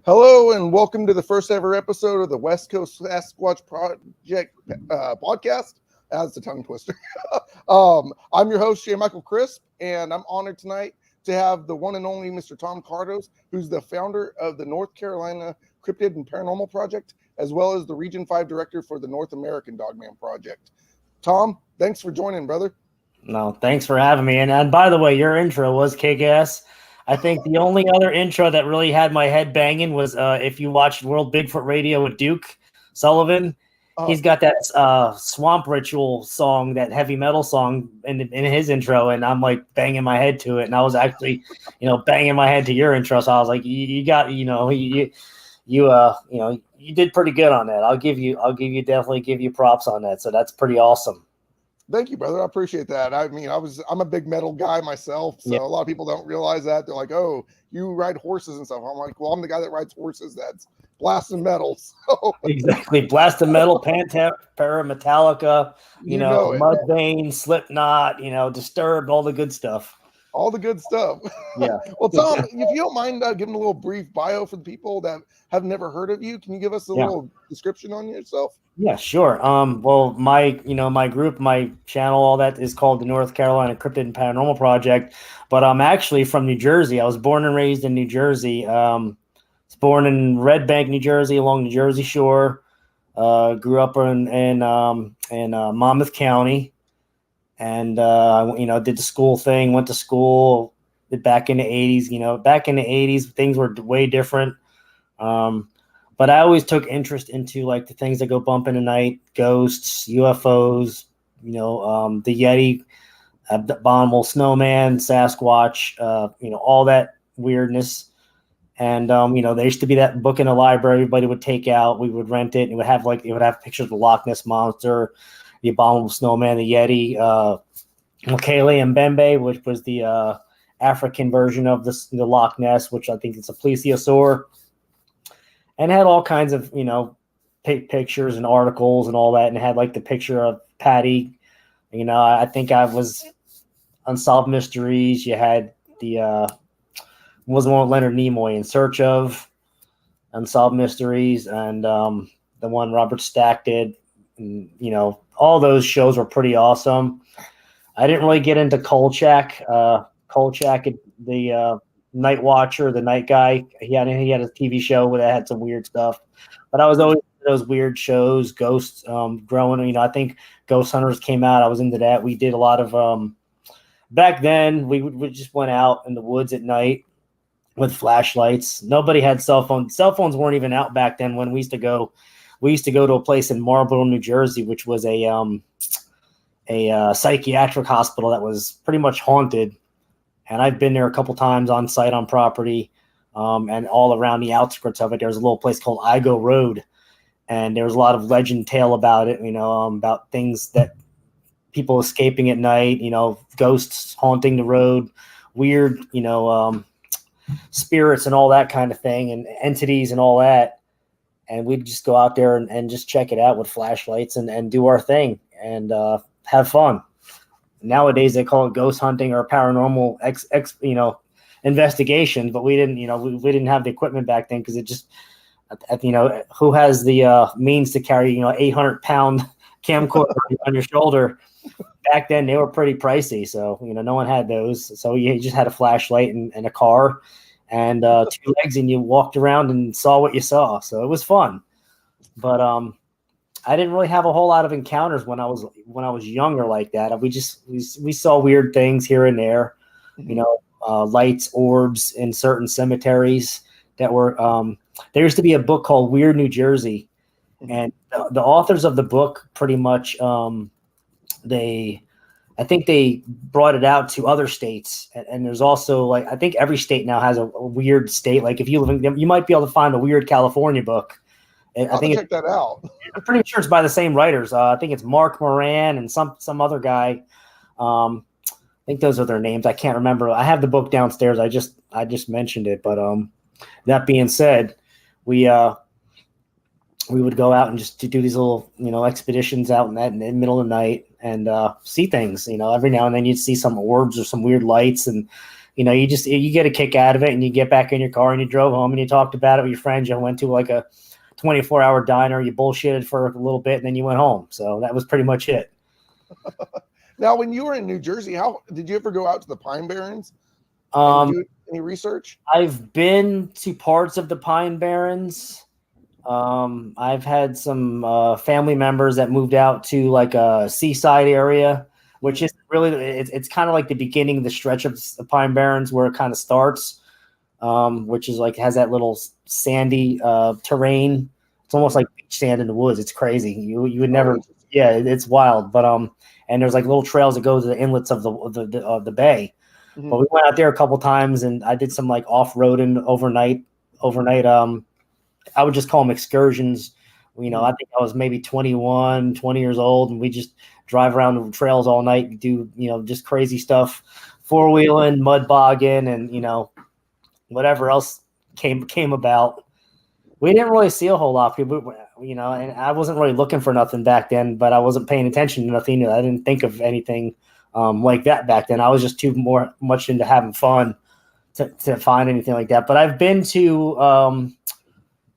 Hello and welcome to the first ever episode of the West Coast Sasquatch Project podcast. That's a tongue twister. I'm your host, J. Michael Crisp, and I'm honored tonight to have the one and only Mr. Tom Kardos, who's the founder of the North Carolina Cryptid and Paranormal Project, as well as the Region 5 director for the North American Dogman Project. Tom, thanks for joining, brother. No, thanks for having me. And by the way, your intro was kick-ass. I think the only other intro that really had my head banging was if you watched World Bigfoot Radio with Duke Sullivan. He's got that Swamp Ritual song, that heavy metal song in his intro, and I'm like banging my head to it. And I was actually, banging my head to your intro. So I was like, you did pretty good on that. I'll definitely give you props on that. So that's pretty awesome. Thank you, brother. I appreciate that. I mean, I'm a big metal guy myself, so A lot of people don't realize that. They're like, "Oh, you ride horses and stuff." I'm like, "Well, I'm the guy that rides horses that's blasting metal." So. Exactly, blasting metal, Pantera, Metallica, Mudvayne, Slipknot, Disturbed, all the good stuff. All the good stuff. Yeah. Well, Tom, if you don't mind giving a little brief bio for the people that have never heard of you, can you give us a little description on yourself? Yeah, sure. Well, my group, my channel, all that is called the North Carolina Cryptid and Paranormal Project, but I'm actually from New Jersey. I was born and raised in New Jersey. I was born in Red Bank, New Jersey, along the Jersey Shore. Grew up in Monmouth County, and did the school thing. Went to school back in the 80s. Back in the 80s, things were way different. But I always took interest into like the things that go bump in the night, ghosts, UFOs, the Yeti, abominable snowman, Sasquatch, all that weirdness. And there used to be that book in the library everybody would take out. We would rent it, and it would have pictures of the Loch Ness monster, the abominable snowman, the Yeti, Mokele and Mbembe, which was the African version of the Loch Ness, which I think it's a plesiosaur. And had all kinds of, pictures and articles and all that. And it had like the picture of Patty. I think I was Unsolved Mysteries. You had the was the one with Leonard Nimoy, In Search of, Unsolved Mysteries, and the one Robert Stack did. And, all those shows were pretty awesome. I didn't really get into Kolchak. Kolchak, the Night Watcher, the night guy. He had a TV show that had some weird stuff, but I was always into those weird shows. Ghosts, growing. I think Ghost Hunters came out. I was into that. We did a lot of back then. We just went out in the woods at night with flashlights. Nobody had cell phones. Cell phones weren't even out back then. When we used to go to a place in Marlborough, New Jersey, which was a psychiatric hospital that was pretty much haunted. And I've been there a couple times on site, on property, and all around the outskirts of it. There's a little place called Igo Road, and there was a lot of legend tale about it, about things that people escaping at night, ghosts haunting the road, weird, spirits and all that kind of thing, and entities and all that. And we'd just go out there and just check it out with flashlights and do our thing and have fun. Nowadays they call it ghost hunting or paranormal investigation, but we didn't, we didn't have the equipment back then because it just, who has the means to carry, 800-pound camcorder on your shoulder? Back then they were pretty pricey, so no one had those. So you just had a flashlight and a car and 2 legs, and you walked around and saw what you saw. So it was fun, but I didn't really have a whole lot of encounters when I was younger like that. We saw weird things here and there, lights, orbs in certain cemeteries that were. There used to be a book called Weird New Jersey, and the authors of the book pretty much I think they brought it out to other states, and there's also like I think every state now has a weird state. Like if you live in, you might be able to find a Weird California book. I think check that out. I'm pretty sure it's by the same writers. I think it's Mark Moran and some other guy. I think those are their names. I can't remember. I have the book downstairs. I just mentioned it. But that being said, we would go out and just do these little expeditions out in the middle of the night and see things. Every now and then you'd see some orbs or some weird lights, and you get a kick out of it, and you get back in your car and you drove home and you talked about it with your friends. You went to like a 24-hour diner, you bullshitted for a little bit, and then you went home. So that was pretty much it. Now, when you were in New Jersey, how did you ever go out to the Pine Barrens and do any research? I've been to parts of the Pine Barrens. I've had some family members that moved out to like a seaside area, which is really it's kind of like the beginning of the stretch of the Pine Barrens where it kind of starts, which is like has that little sandy terrain. It's almost like beach sand in the woods. It's crazy. You would never, it's wild. But and there's like little trails that go to the inlets of the bay. Mm-hmm. But we went out there a couple times, and I did some like off-roading overnight. I would just call them excursions. I think I was maybe 21, 20 years old, and we just drive around the trails all night and do, just crazy stuff, four-wheeling, mud bogging, and, whatever else came about. We didn't really see a whole lot of people, and I wasn't really looking for nothing back then, but I wasn't paying attention to nothing. I didn't think of anything like that back then. I was just too much into having fun to find anything like that. But I've been to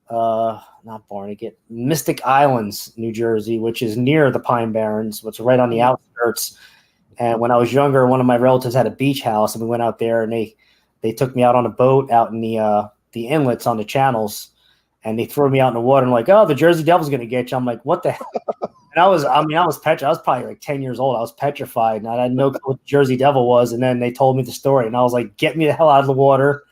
not Barnegat, Mystic Islands, New Jersey, which is near the Pine Barrens, which is right on the outskirts. And when I was younger, one of my relatives had a beach house, and we went out there, and they took me out on a boat out in the inlets on the channels, and they threw me out in the water and like, oh, the Jersey Devil's gonna get you. I'm like, what the hell? And I was petrified. I was probably like 10 years old. I was petrified, and I didn't know what the Jersey Devil was. And then they told me the story, and I was like, get me the hell out of the water.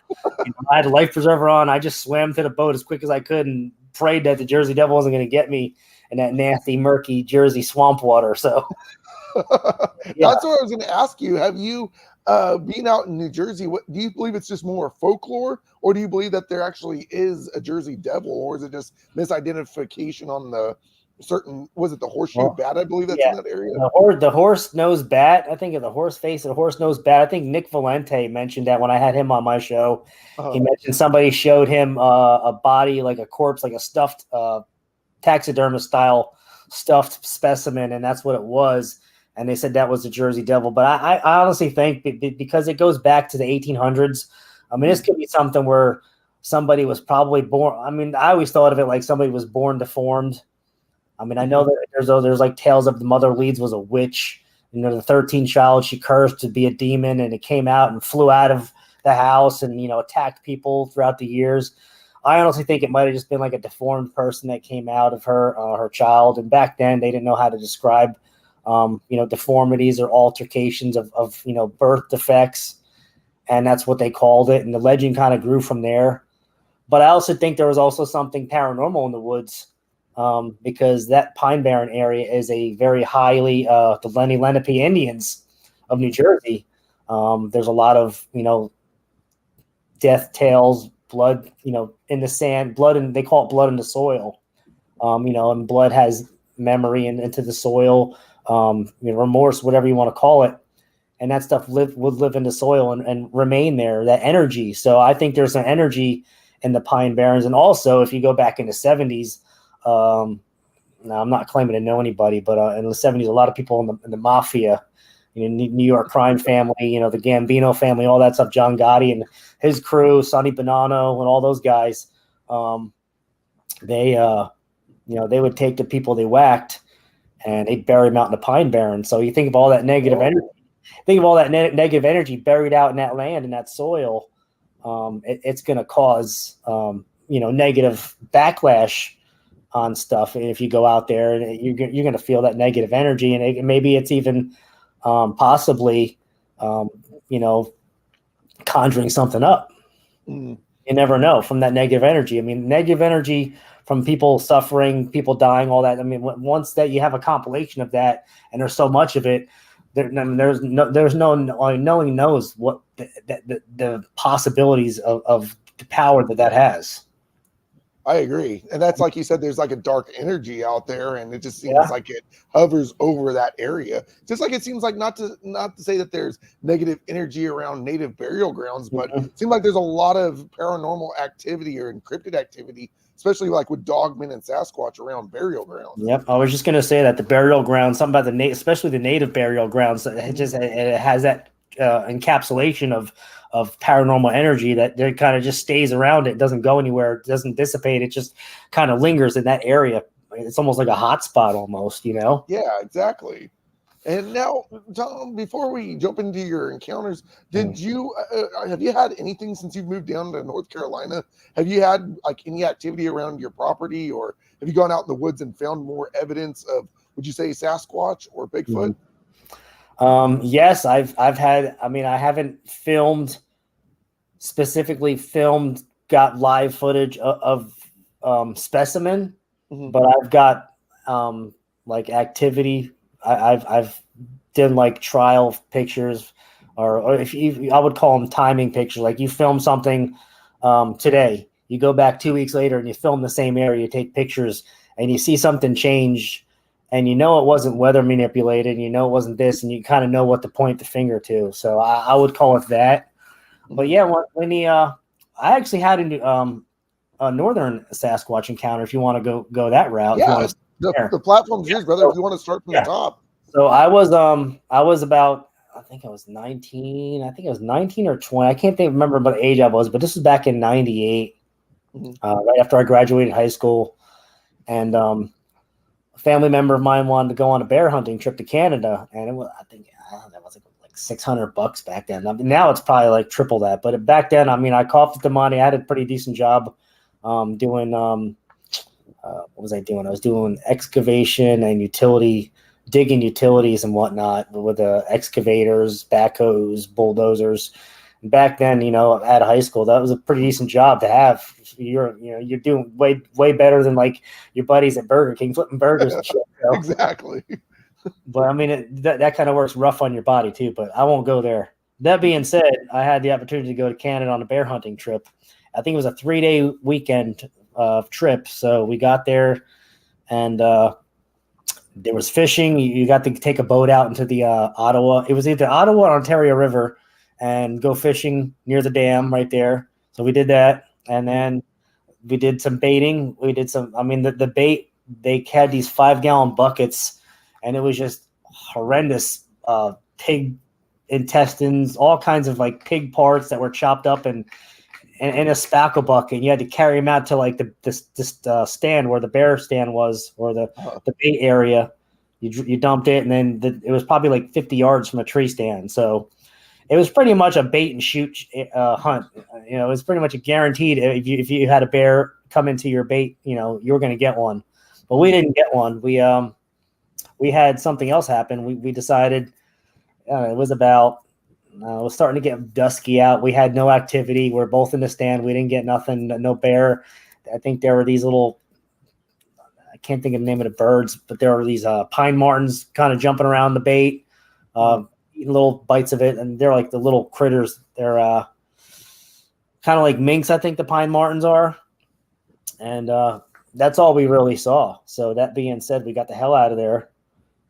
I had a life preserver on. I just swam to the boat as quick as I could and prayed that the Jersey Devil wasn't going to get me in that nasty, murky Jersey swamp water. So That's what I was going to ask you. Have you been out in New Jersey? Do you believe it's just more folklore, or do you believe that there actually is a Jersey Devil, or is it just misidentification on the certain, was it the horseshoe bat? I believe that's in that area. The horse nose bat. I think of the horse face and the horse nose bat. I think Nick Valente mentioned that when I had him on my show. He mentioned somebody showed him a body, like a corpse, like a stuffed taxidermist style stuffed specimen, and that's what it was. And they said that was the Jersey Devil. But I honestly think because it goes back to the 1800s. I mean, this could be something where somebody was probably born. I mean, I always thought of it like somebody was born deformed. I mean, I know that there's like tales of the mother Leeds was a witch. The 13th child, she cursed to be a demon, and it came out and flew out of the house and, attacked people throughout the years. I honestly think it might have just been like a deformed person that came out of her child. And back then they didn't know how to describe, deformities or altercations of birth defects. And that's what they called it. And the legend kind of grew from there. But I also think there was also something paranormal in the woods. Because that Pine Barren area is a very highly the Lenni Lenape Indians of New Jersey. There's a lot of death tales, blood in the sand, blood, and they call it blood in the soil. And blood has memory into the soil, remorse, whatever you want to call it, and that stuff would live in the soil and remain there. That energy. So I think there's an energy in the Pine Barrens, and also if you go back in the 70s. Now I'm not claiming to know anybody, but in the 70s, a lot of people in the mafia, New York crime family, the Gambino family, all that stuff, John Gotti and his crew, Sonny Bonanno and all those guys, they would take the people they whacked and they'd bury them out in the Pine Barrens. So you think of all that negative negative energy buried out in that land and that soil, it's going to cause, negative backlash on stuff. And if you go out there and you're going to feel that negative energy, and maybe it's even possibly, conjuring something up. You never know from that negative energy. I mean, negative energy from people suffering, people dying, all that. I mean, once that you have a compilation of that, and there's so much of it, there's no one knows what the possibilities of the power that has. I agree. And that's like you said, there's like a dark energy out there, and it just seems like it hovers over that area. Just like it seems like not to say that there's negative energy around native burial grounds, but it seems like there's a lot of paranormal activity or encrypted activity, especially like with dogmen and Sasquatch around burial grounds. Yep. I was just going to say that the burial grounds, something about especially the native burial grounds, it has that encapsulation of paranormal energy that kind of just stays around. It doesn't go anywhere. It doesn't dissipate. It just kind of lingers in that area. It's almost like a hot spot almost, you know? Yeah, exactly. And now, Tom, before we jump into your encounters, have you had anything since you've moved down to North Carolina? Have you had like any activity around your property, or have you gone out in the woods and found more evidence of, would you say, Sasquatch or Bigfoot? Yes, I've had. I mean, I haven't specifically got live footage of specimen, but I've got like activity. I've done like trial pictures, or if I would call them timing pictures. Like you film something today, you go back 2 weeks later and you film the same area, you take pictures, and you see something change, and you know it wasn't weather manipulated, and you know it wasn't this, and you kind of know what to point the finger to. So I would call it that. But yeah, I actually had a northern Sasquatch encounter. If you want to go that route, yeah. The platform's yours, brother. If you want to start from the top. So I was about, I think I was 19. I think I was 19 or 20. I can't remember what age I was, but this was back in '98, right after I graduated high school, and a family member of mine wanted to go on a bear hunting trip to Canada, and it was, I think that was like $600 back then. I mean, now it's probably like triple that, but back then, I mean, I coughed the money. I had a pretty decent job doing. What was I doing? I was doing excavation and digging utilities and whatnot with excavators, backhoes, bulldozers. And back then, you know, at high school, that was a pretty decent job to have. You're doing way better than like your buddies at Burger King flipping burgers and shit. You know? Exactly. But I mean, that kind of works rough on your body too. But I won't go there. That being said, I had the opportunity to go to Canada on a bear hunting trip. I think it was a 3-day weekend trip. So we got there, and there was fishing. You got to take a boat out into the Ottawa. It was either Ottawa or Ontario River, and go fishing near the dam right there. So we did that, and then we did some baiting. We did some. I mean, the bait, they had these 5-gallon buckets, and it was just horrendous pig intestines, all kinds of like pig parts that were chopped up and in a spackle bucket, and you had to carry them out to like this stand where the bear stand was, or the bait area. You dumped it, and then it was probably like 50 yards from a tree stand. So it was pretty much a bait and shoot hunt. You know, it was pretty much a guaranteed. If you had a bear come into your bait, you know, you were going to get one. But we didn't get one. We had something else happen. We decided it was about. It was starting to get dusky out. We had no activity. We're both in the stand. We didn't get nothing, no bear. I think there were these little, I can't think of the name of the birds, but there were these pine martins kind of jumping around the bait, eating little bites of it. And they're like the little critters. They're kind of like minks, I think the pine martins are. And that's all we really saw. So that being said, we got the hell out of there.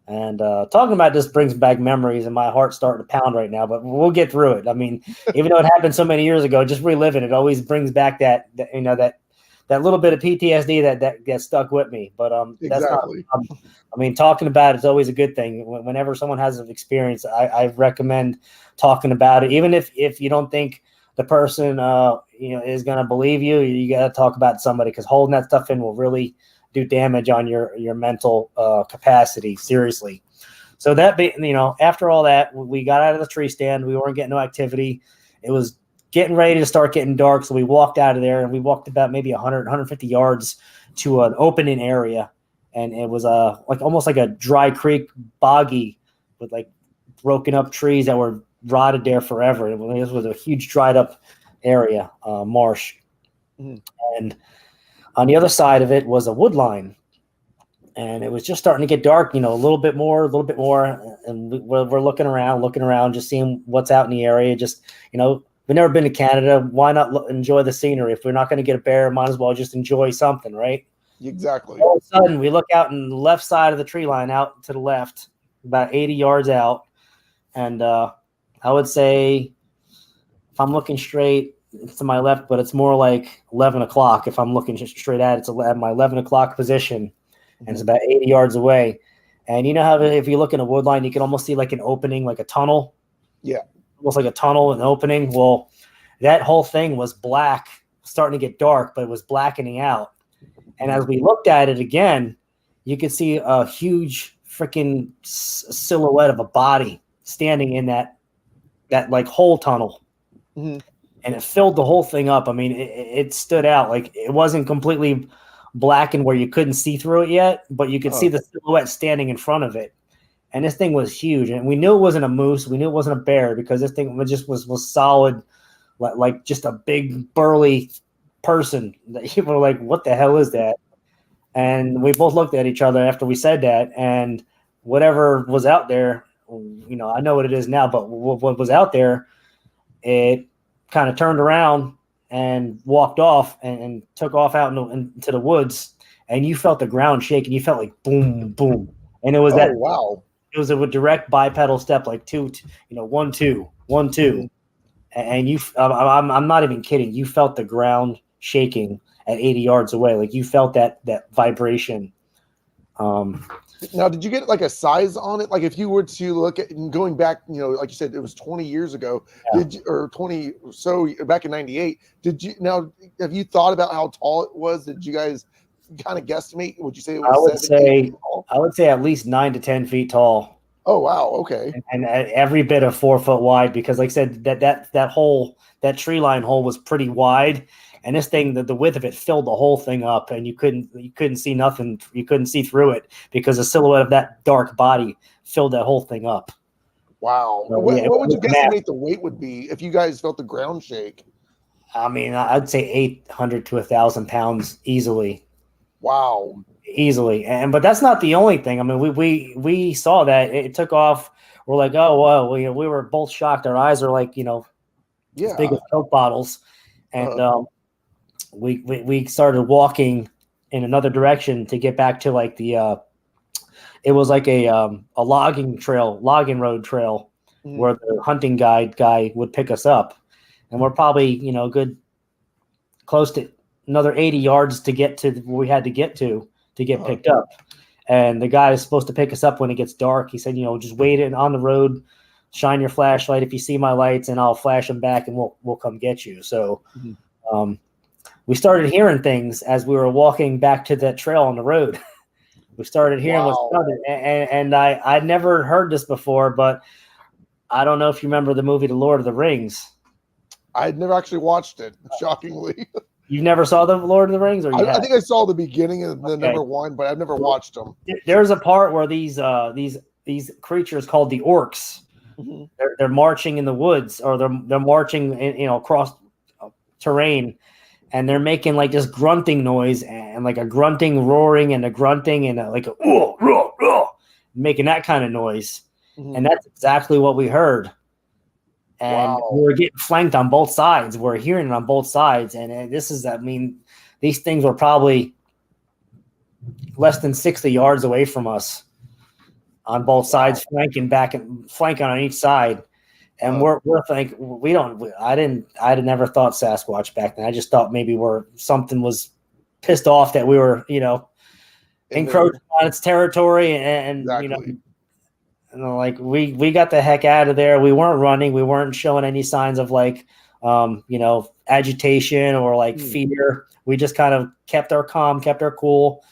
And talking about this brings back memories, and my heart's starting to pound right now. But we'll get through it. I mean, even though it happened so many years ago, just reliving it always brings back that you know that little bit of PTSD that stuck with me. But exactly. That's not. I mean, talking about it's always a good thing. Whenever someone has an experience, I recommend talking about it, even if you don't think the person is going to believe you. You got to talk about somebody, because holding that stuff in will really do damage on your mental capacity. Seriously. So after all that, we got out of the tree stand. We weren't getting no activity. It was getting ready to start getting dark. So we walked out of there, and we walked about maybe 100, 150 yards to an opening area. And it was almost like a dry creek, boggy, with like broken up trees that were rotted there forever. This was a huge dried up area, marsh. And on the other side of it was a wood line, and it was just starting to get dark, a little bit more. And we're looking around, just seeing what's out in the area. Just, we've never been to Canada. Why not enjoy the scenery? If we're not going to get a bear, might as well just enjoy something, right? Exactly. All of a sudden, we look out in the left side of the tree line, out to the left, about 80 yards out. And I would say, if I'm looking straight, it's to my left, but it's more like 11 o'clock. If I'm looking just straight at it, it's at my 11 o'clock position, and it's about 80 yards away. And you know how if you look in a wood line, you can almost see like an opening, like a tunnel. Yeah. almost like a tunnel, an opening. Well, that whole thing was black, starting to get dark, but it was blackening out. And as we looked at it again, you could see a huge freaking silhouette of a body standing in that like hole tunnel. Mm-hmm. And it filled the whole thing up. I mean, it stood out. Like, it wasn't completely blackened where you couldn't see through it yet, but you could see the silhouette standing in front of it. And this thing was huge. And we knew it wasn't a moose. We knew it wasn't a bear, because this thing just was solid, like just a big burly person that people were like, what the hell is that? And we both looked at each other after we said that, and whatever was out there, I know what it is now, but what was out there, it kind of turned around and walked off and took off out into the woods, and you felt the ground shake, and you felt like boom, boom. And it was wow. It was a direct bipedal step, like 2, 1, 2, 1, 2. And I'm not even kidding. You felt the ground shaking at 80 yards away. Like, you felt that vibration. Now, did you get like a size on it? Like, if you were to look at going back, like you said, it was 20 years ago, or 20 or so back in 98. Have you thought about how tall it was? Did you guys kind of guesstimate? Would you say it was I would say at least 9 to 10 feet tall. Oh, wow. Okay. And every bit of 4 foot wide, because like I said, that tree line hole was pretty wide. And this thing, the width of it filled the whole thing up, and you couldn't see nothing. You couldn't see through it because the silhouette of that dark body filled that whole thing up. Wow. So, what would you guesstimate the weight would be if you guys felt the ground shake? I mean, I'd say 800 to 1,000 pounds easily. Wow. Easily. But that's not the only thing. I mean, we saw that it took off. We're like, oh, well, we were both shocked. Our eyes are like, as big as Coke bottles. And we started walking in another direction to get back to like it was like a logging road trail where the hunting guide guy would pick us up. And we're probably, good close to another 80 yards to get to where we had to get picked up. And the guy is supposed to pick us up when it gets dark. He said, just wait on the road, shine your flashlight if you see my lights, and I'll flash them back, and we'll come get you. So we started hearing things as we were walking back to that trail on the road. We started hearing what's coming. And I'd never heard this before, but I don't know if you remember the movie The Lord of the Rings. I had never actually watched it, shockingly. You never saw the Lord of the Rings, or I think I saw the beginning of the number one, but I've never watched them. There's a part where these creatures called the orcs, they're marching in the woods, or they're marching across terrain, and they're making like this grunting noise, and like a grunting, roaring, and a grunting, and like a making that kind of noise, and that's exactly what we heard. And we were getting flanked on both sides. We're hearing it on both sides. And these things were probably less than 60 yards away from us on both sides, flanking on each side. And we're thinking, I had never thought Sasquatch back then. I just thought maybe something was pissed off that we were, encroaching on its territory. And exactly. Like we got the heck out of there. We weren't running. We weren't showing any signs of like, agitation or like fear. We just kind of kept our calm, kept our cool,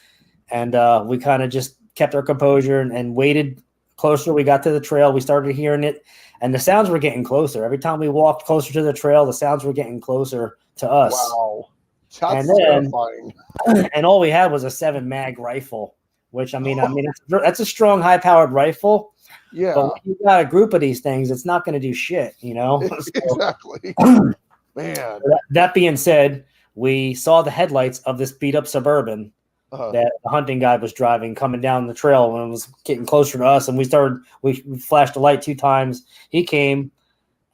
and we kind of just kept our composure and waited. Closer we got to the trail, we started hearing it, and the sounds were getting closer. Every time we walked closer to the trail, the sounds were getting closer to us. Wow, that's terrifying. And all we had was a 7 mag rifle, which I mean, that's a strong, high-powered rifle. Yeah, but when you got a group of these things, it's not going to do shit, Exactly. Man. That being said, we saw the headlights of this beat-up Suburban that the hunting guide was driving, coming down the trail when it was getting closer to us, and we flashed the light 2 times. He came,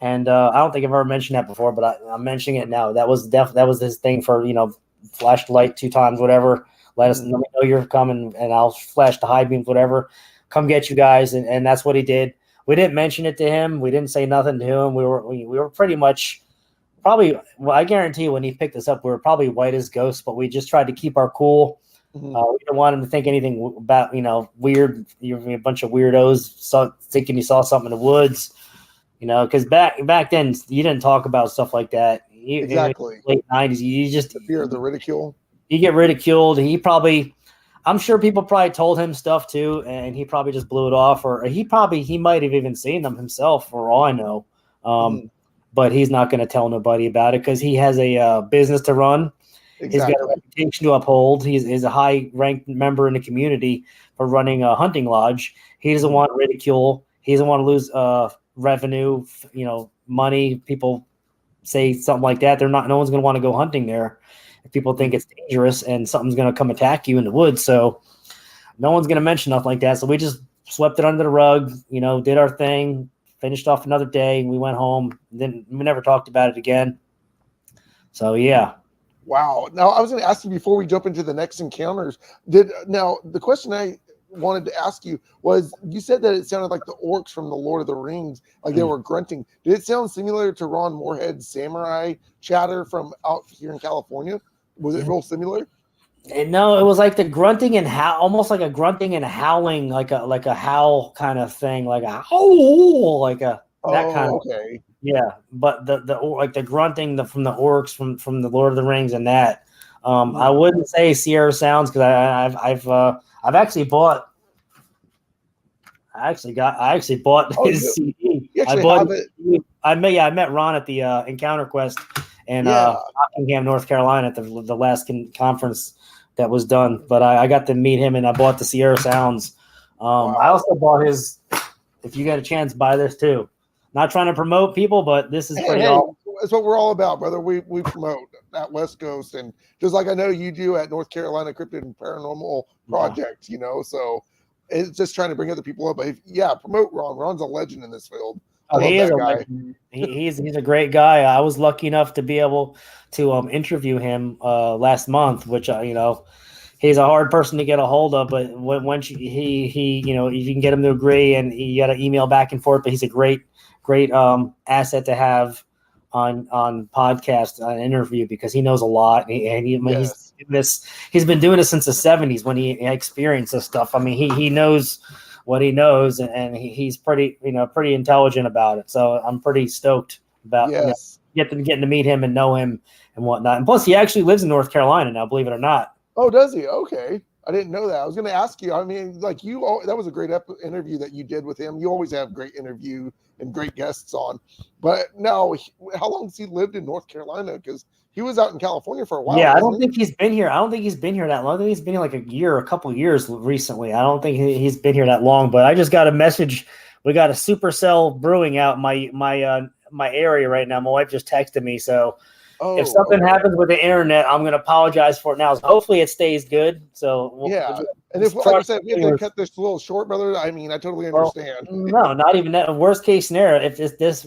and I don't think I've ever mentioned that before, but I'm mentioning it now. That was his thing for flash the light 2 times, whatever. Let me know you're coming, and I'll flash the high beams, whatever. Come get you guys, and that's what he did. We didn't mention it to him. We didn't say nothing to him. We were pretty much probably. Well, I guarantee you, when he picked us up, we were probably white as ghosts. But we just tried to keep our cool. We didn't want him to think anything about weird. You're a bunch of weirdos thinking you saw something in the woods. because back then you didn't talk about stuff like that. Exactly. In the late 90s, The fear of the ridicule. you get ridiculed. I'm sure people probably told him stuff too, and he probably just blew it off, or he might have even seen them himself, for all I know. But he's not going to tell nobody about it because he has a business to run. Exactly. He's got a reputation to uphold. He's a high-ranked member in the community for running a hunting lodge. He doesn't want ridicule. He doesn't want to lose revenue, money. People say something like that. No one's going to want to go hunting there if people think it's dangerous and something's going to come attack you in the woods. So no one's going to mention nothing like that. So we just swept it under the rug, did our thing, finished off another day. We went home. Then we never talked about it again. So, yeah. Wow. Now, I was going to ask you before we jump into the next encounters. Now, the question I wanted to ask you was, you said that it sounded like the orcs from the Lord of the Rings, like they were grunting. Did it sound similar to Ron Moorhead's samurai chatter from out here in California? Was it real similar? No, it was like the grunting and almost like a grunting and howling, like a howl kind of thing, like a that kind of. Okay. Yeah, but the grunting from the orcs from the Lord of the Rings and that. I wouldn't say Sierra Sounds because I've actually bought. I actually bought his CD. You actually have it. I met Ron at the Encounter Quest in Rockingham, North Carolina, at the last conference that was done. But I got to meet him, and I bought the Sierra Sounds. Wow. I also bought his. If you get a chance, buy this too. Not trying to promote people, but this is pretty awesome. That's what we're all about, brother. We promote at West Coast, and just like I know you do at North Carolina Cryptid and Paranormal Project, so it's just trying to bring other people up. But promote Ron. Ron's a legend in this field. He is a legend. He's a great guy. I was lucky enough to be able to interview him last month, which he's a hard person to get a hold of. But once you can get him to agree, and you got to email back and forth. But he's a great asset to have on podcast interview because he knows a lot, and he's been doing this since the 70s when he experienced this stuff. I mean, he knows what he knows, and he's pretty intelligent about it. So I'm pretty stoked about getting to meet him and know him and whatnot. And plus, he actually lives in North Carolina now, believe it or not. Oh, does he? Okay. I didn't know that. I was going to ask you. I mean, that was a great interview that you did with him. You always have great interview and great guests on. But now, how long has he lived in North Carolina? Because he was out in California for a while. Yeah, I don't think he's been here. I don't think he's been here that long. I think he's been here like a couple years recently. I don't think he's been here that long. But I just got a message. We got a supercell brewing out in my area right now. My wife just texted me. So if something happens with the internet, I'm going to apologize for it now. So hopefully it stays good. So and if, like I said, we have to cut this a little short, brother, I mean, I totally understand. No, not even that. Worst case scenario, if it's this,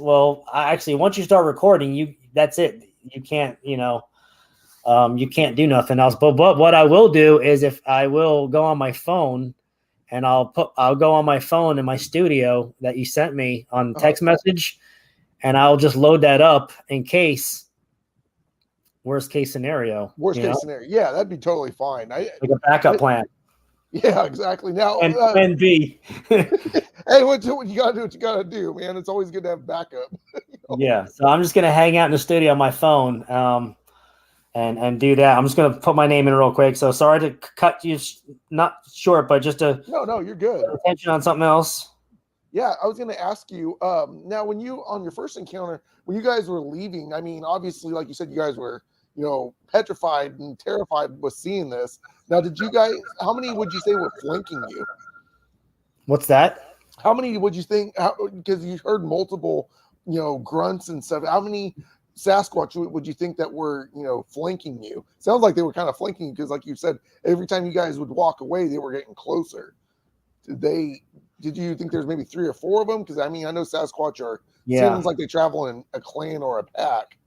actually, once you start recording, that's it. You can't, you can't do nothing else. But what I will do is if I will go on my phone and I'll go on my phone in my studio that you sent me on text message, and I'll just load that up in case. Worst case scenario. Yeah, that'd be totally fine. Like a backup plan. Yeah, exactly. Now, and plan B. Hey, what you gotta do? What you gotta do, man. It's always good to have backup. Yeah, so I'm just gonna hang out in the studio on my phone, and do that. I'm just gonna put my name in real quick. So sorry to cut you not short, but just to no, you're good. Attention on something else. Yeah, I was going to ask you, now when you, on your first encounter, when you guys were leaving, I mean, obviously, like you said, you guys were, petrified and terrified with seeing this. Now, how many would you say were flanking you? What's that? How many would you think, because you heard multiple, grunts and stuff, how many Sasquatch would you think that were, flanking you? Sounds like they were kind of flanking you because, like you said, every time you guys would walk away, they were getting closer. Did you think there's maybe 3 or 4 of them? Because I mean, I know Sasquatch seems like they travel in a clan or a pack.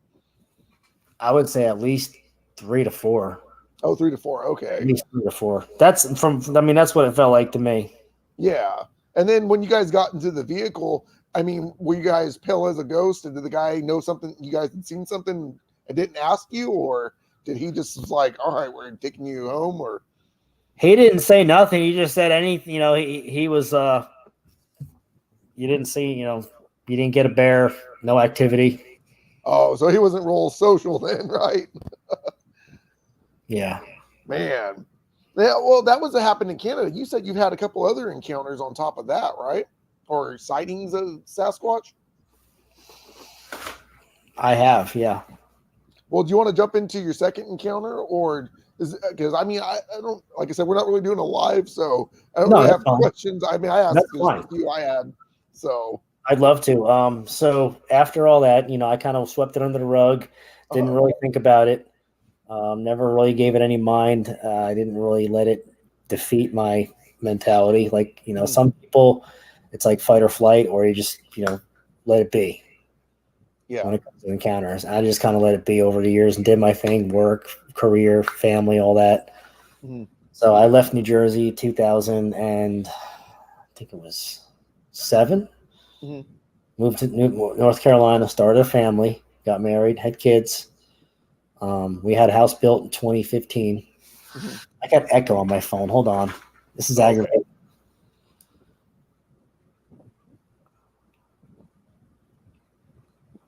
I would say at least 3 to 4. Oh, 3 to 4. Okay. At least 3 to 4. That's what it felt like to me. Yeah. And then when you guys got into the vehicle, I mean, were you guys pale as a ghost? And did the guy know something? You guys had seen something and didn't ask you? Or did he just was like, all right, we're taking you home? Or he didn't say nothing. He just said anything. He was. You didn't see. You didn't get a bear, no activity. Oh, so he wasn't real social then, right? Yeah. Man. Yeah, well, that was what happened in Canada. You said you've had a couple other encounters on top of that, right? Or sightings of Sasquatch? I have, yeah. Well, do you want to jump into your second encounter, or is because I mean I don't, like I said, we're not really doing a live, so I don't No, really that's have fine. questions. I mean, I asked That's just fine. a few I had, so I'd love to. So after all that, I kind of swept it under the rug, didn't really think about it. Never really gave it any mind. I didn't really let it defeat my mentality. Like, some people, it's like fight or flight, or you just, let it be. Yeah. When it comes to encounters, I just kind of let it be over the years and did my thing, work, career, family, all that. Mm-hmm. So I left New Jersey 2000 and I think it was 7. Mm-hmm. Moved to North Carolina, started a family, got married, had kids. We had a house built in 2015. Mm-hmm. I got echo on my phone. Hold on. This is aggravating.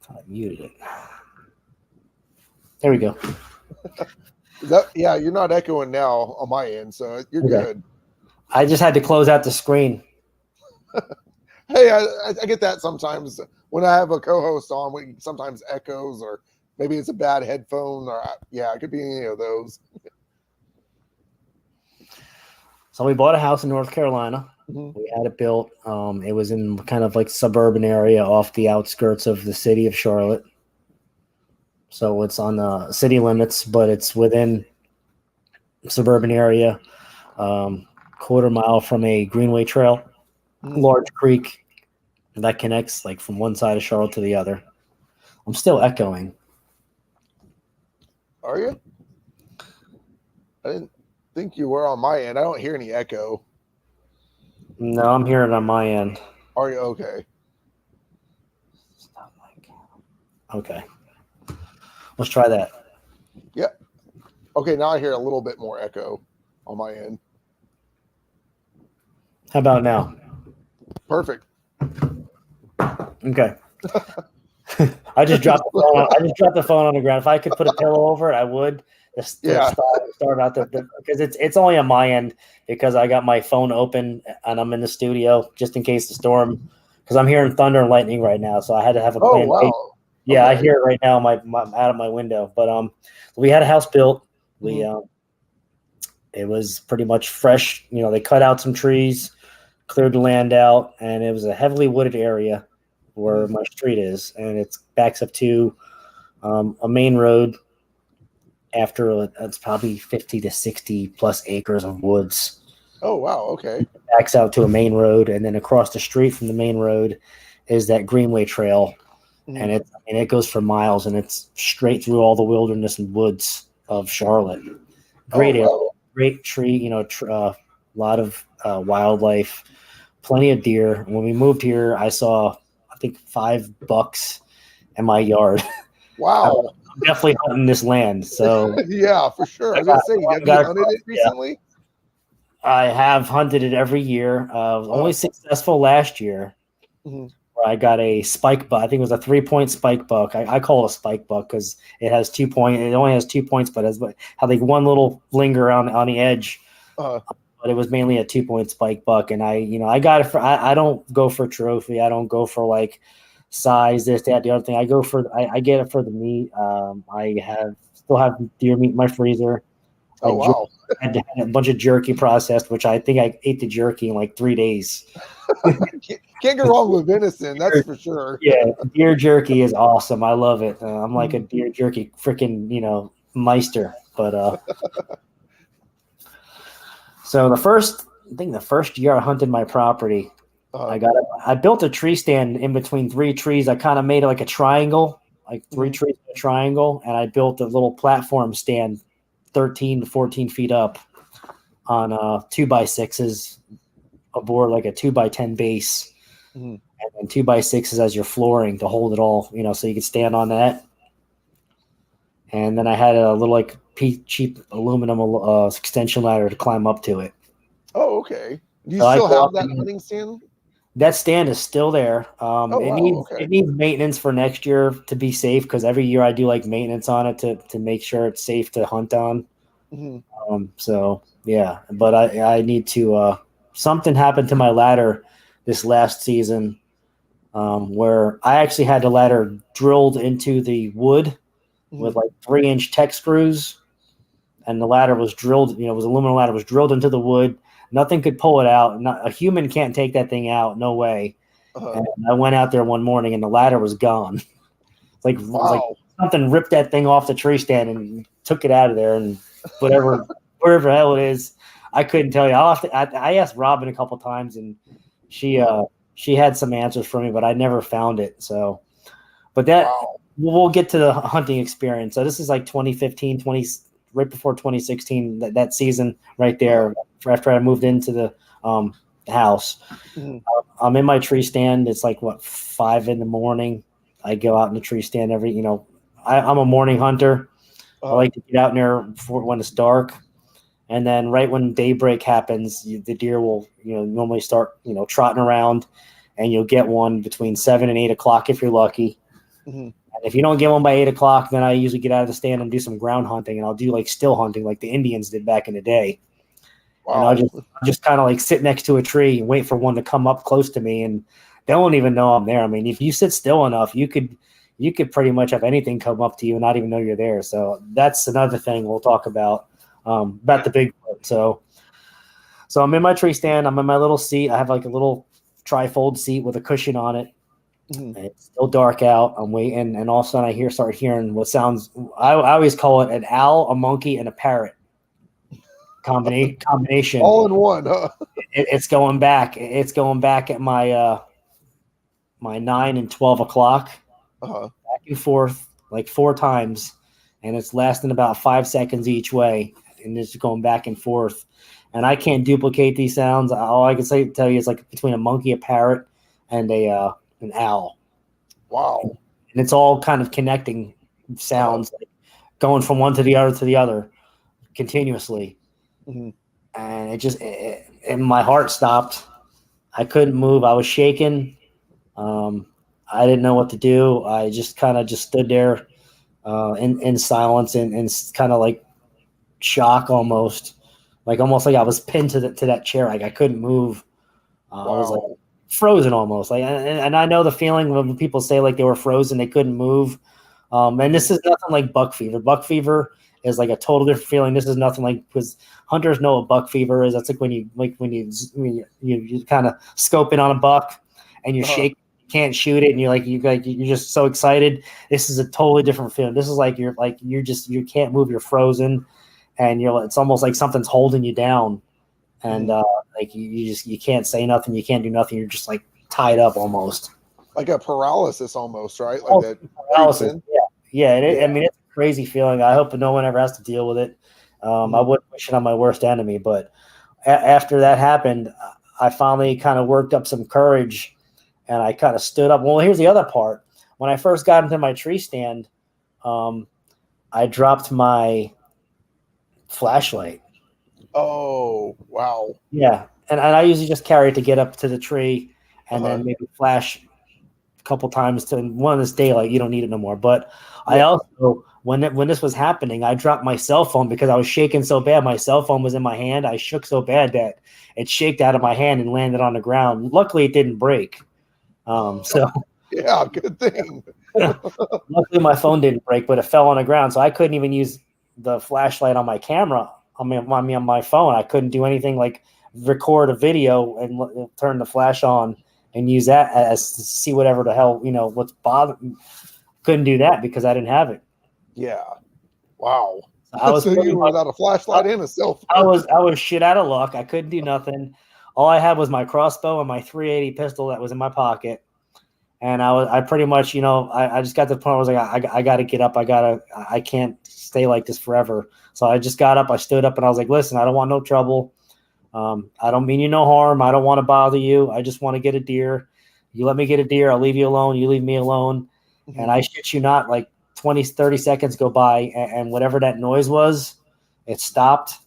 I muted it. There we go. You're not echoing now on my end, so you're good. I just had to close out the screen. Hey, I get that sometimes when I have a co-host on. We sometimes echoes, or maybe it's a bad headphone, or it could be any of those. So we bought a house in North Carolina. Mm-hmm. We had it built. It was in kind of like suburban area off the outskirts of the city of Charlotte. So it's on the city limits, but it's within suburban area, quarter mile from a greenway trail, large creek that connects like from one side of Charlotte to the other. I'm still echoing. Are you? I didn't think you were on my end. I don't hear any echo. No, I'm hearing it on my end. Are you okay? Okay. Let's try that. Yeah. Okay, now I hear a little bit more echo on my end. How about now? Perfect. Okay. I just dropped the phone. I just dropped the phone on the ground. If I could put a pillow over it, I would. Just start out because it's only on my end because I got my phone open and I'm in the studio just in case the storm. Because I'm hearing thunder and lightning right now, so I had to have a plan. Oh wow! Yeah, okay. I hear it right now. My out of my window. But we had a house built. We it was pretty much fresh. They cut out some trees, cleared the land out, and it was a heavily wooded area where my street is, and it backs up to a main road. After it's probably 50 to 60 plus acres of woods. Oh wow! Okay. It backs out to a main road, and then across the street from the main road is that greenway trail, and it goes for miles, and it's straight through all the wilderness and woods of Charlotte. Great area, great tree. A lot of wildlife, plenty of deer. When we moved here, I saw I think 5 bucks in my yard. Wow. I'm definitely hunting this land. So yeah, for sure. I was gonna say, have you hunted it recently? I have hunted it every year. I was only successful last year. Where I got a spike buck. I think it was a 3-point spike buck. I call it a spike buck because it has 2 points. It only has 2 points, but has had like one little linger on the edge. But it was mainly a 2-point spike buck, and I got it for. I don't go for trophy. I don't go for like size, this, that, the other thing. I get it for the meat. I still have deer meat in my freezer. Wow! I had a bunch of jerky processed, which I think I ate the jerky in like 3 days. Can't go wrong with venison, that's for sure. Yeah, deer jerky is awesome. I love it. I'm like a deer jerky freaking meister. But so the first year I hunted my property. I built a tree stand in between 3 trees. I kind of made it like a triangle, like 3 trees in a triangle, and I built a little platform stand 13 to 14 feet up on 2x6s aboard like a 2x10 base, and then 2x6s as your flooring to hold it all, so you can stand on that. And then I had a little like cheap aluminum extension ladder to climb up to it. Oh, okay. Do you still have that hunting stand? That stand is still there. Oh, It wow. needs Okay. it needs maintenance for next year to be safe, because every year I do like maintenance on it to make sure it's safe to hunt on. Mhm. So yeah, but I need to. Something happened to my ladder this last season, where I actually had the ladder drilled into the wood with Mhm. like 3-inch tech screws, and the ladder was drilled. It was aluminum ladder, was drilled into the wood. Nothing could pull it out. A human can't take that thing out. No way. Uh-huh. And I went out there one morning, and the ladder was gone. It was like Wow. something ripped that thing off the tree stand and took it out of there, and wherever the hell it is, I couldn't tell you. I asked Robin a couple times, and she had some answers for me, but I never found it. So, but Wow. we'll get to the hunting experience. So this is like 2015, right before 2016, that season right there. After I moved into the house, Mhm. I'm in my tree stand. It's like 5 a.m. I go out in the tree stand I'm a morning hunter. I Uh-huh. like to get out in there before when it's dark, and then right when daybreak happens, the deer will normally start trotting around, and you'll get one between 7 and 8 o'clock if you're lucky. Mhm. And if you don't get one by 8 o'clock, then I usually get out of the stand and do some ground hunting, and I'll do like still hunting like the Indians did back in the day. And I'll Wow. just kind of like sit next to a tree and wait for one to come up close to me, and they won't even know I'm there. I mean, if you sit still enough, you could pretty much have anything come up to you and not even know you're there. So that's another thing we'll talk about the Bigfoot. So I'm in my tree stand. I'm in my little seat. I have like a little trifold seat with a cushion on it. Mhm. It's still dark out. I'm waiting, and all of a sudden start hearing what sounds. I always call it an owl, a monkey, and a parrot combination. All in one, huh? It's going back. It's going back at my 9 and 12 o'clock, Uh-huh. back and forth like 4 times, and it's lasting about 5 seconds each way, and it's going back and forth. And I can't duplicate these sounds. All I can tell you is like between a monkey, a parrot, and an owl, Wow. and it's all kind of connecting Uh-huh. sounds, like going from one to the other continuously. Mhm. And and my heart stopped. I couldn't move. I was shaking. Um, I didn't know what to do. I just kind of just stood there in silence and kind of like shock almost like I was pinned to that chair. Like I couldn't move. I was like Wow. frozen almost. And I know the feeling when people say like they were frozen, they couldn't move. And this Mhm. is nothing like buck fever. Buck fever is like a total different feeling. This is nothing like, because hunters know what buck fever is. That's like when you kind of scope in on a buck and you Uh-huh. shake, you can't shoot it, and you're just so excited. This is a totally different feeling. This is like you can't move. You're frozen, and it's almost like something's holding you down, and Mhm. like you can't say nothing. You can't do nothing. You're just like tied up almost. Like a paralysis almost, right? Like Almost that creeps paralysis. in. Yeah, yeah. Yeah. I mean, it's a crazy feeling. I hope no one ever has to deal with it. I Mhm. wouldn't wish it on my worst enemy, but after that happened, I finally kind of worked up some courage, and I kind of stood up. Well, here's the other part. When I first got into my tree stand, um, I dropped my flashlight. Oh, wow. Yeah, and I usually just carry it to get up to the tree, and Uh-huh. then maybe flash couple times to one of this daylight. You don't need it no more. But I Yeah. also, when this was happening, I dropped my cell phone because I was shaking so bad. My cell phone was in my hand. I shook so bad that it shaked out of my hand and landed on the ground. Luckily, it didn't break. So Yeah, good thing. luckily my phone didn't break, but it fell on the ground. So I couldn't even use the flashlight on my camera. On my phone, I couldn't do anything like record a video and turn the flash on and use that as to see whatever the hell what's bothering. Couldn't do that because I didn't have it. Yeah. Wow. So I was So pretty you were much without a flashlight and a cell I phone. was I was shit out of luck. I couldn't do nothing. All I had was my crossbow and my 380 pistol that was in my pocket. And I pretty much, I just got to the point where I was like, I got to get up. I can't stay like this forever. So I just got up, I stood up, and I was like, listen, I don't want no trouble. I don't mean you no harm. I don't want to bother you. I just want to get a deer. You let me get a deer, I'll leave you alone. You leave me alone. And Mhm. I shit you not, like 20, 30 seconds go by, and whatever that noise was, it stopped.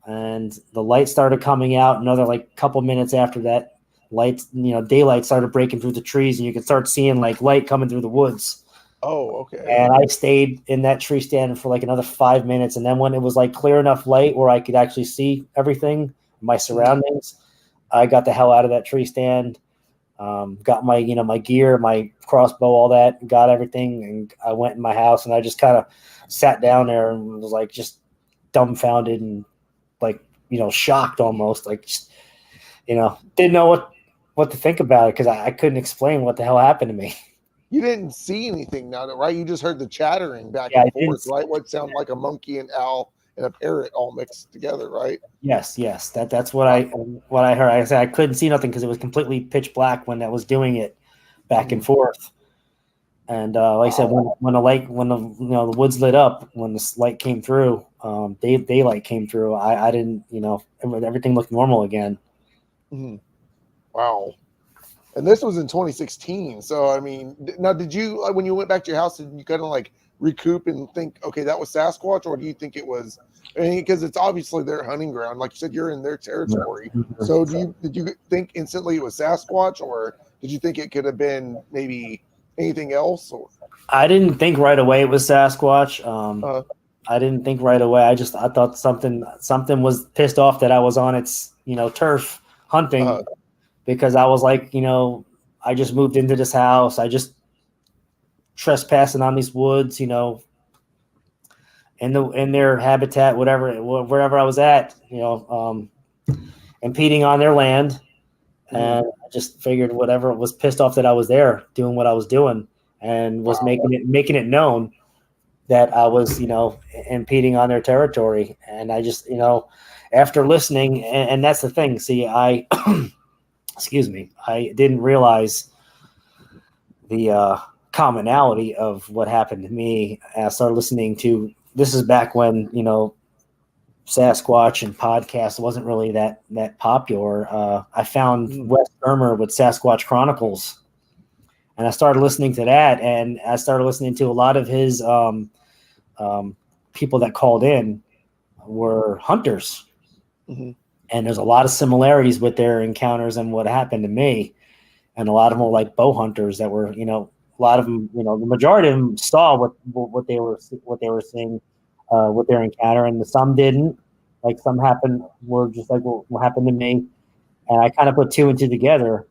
And the light started coming out another like couple minutes after that. lights, daylight started breaking through the trees, and you could start seeing like light coming through the woods. Oh, okay. And I stayed in that tree stand for like another 5 minutes, and then when it was like clear enough light where I could actually see everything, my surroundings, I got the hell out of that tree stand. Got my, my gear, my crossbow, all that, got everything, and I went in my house, and I just kind of sat down there and was like just dumbfounded and like, shocked almost, like, just, didn't know what to think about it because I couldn't explain what the hell happened to me. You didn't see anything now, right? You just heard the chattering back Yeah, and forth, right? What sounded like a monkey and owl and a parrot all mixed together, right? Yes. That's what I heard. I said I couldn't see nothing because it was completely pitch black when I was doing it back and forth. And like I said, when the woods lit up, when the light came through, daylight came through, I didn't, everything looked normal again. Mm-hmm. Wow. And this was in 2016. So, I mean, now did you, when you went back to your house, did you kind of like recoup and think, okay, that was Sasquatch? Or do you think it was, because it's obviously their hunting ground. Like you said, you're in their territory. Yeah. So did you think instantly it was Sasquatch, or did you think it could have been maybe anything else? Or? I didn't think right away it was Sasquatch. I didn't think right away. I thought something was pissed off that I was on its, turf hunting. Because I was like, I just moved into this house. I just trespassing on these woods, in their habitat, wherever I was at, impeding on their land. And I just figured whatever was pissed off that I was there doing what I was doing and was making it known that I was, impeding on their territory. And I just, after listening, and that's the thing. See, excuse me, I didn't realize the commonality of what happened to me. I started listening to, this is back when, Sasquatch and podcasts wasn't really that popular. I found Wes Ermer with Sasquatch Chronicles, and I started listening to that, and I started listening to a lot of his people that called in were hunters. Mm-hmm. And there's a lot of similarities with their encounters and what happened to me. And a lot of them were like bow hunters that were, a lot of them, the majority of them saw what they were seeing with their encounter, and some didn't. Like some were just like what happened to me. And I kind of put two and two together.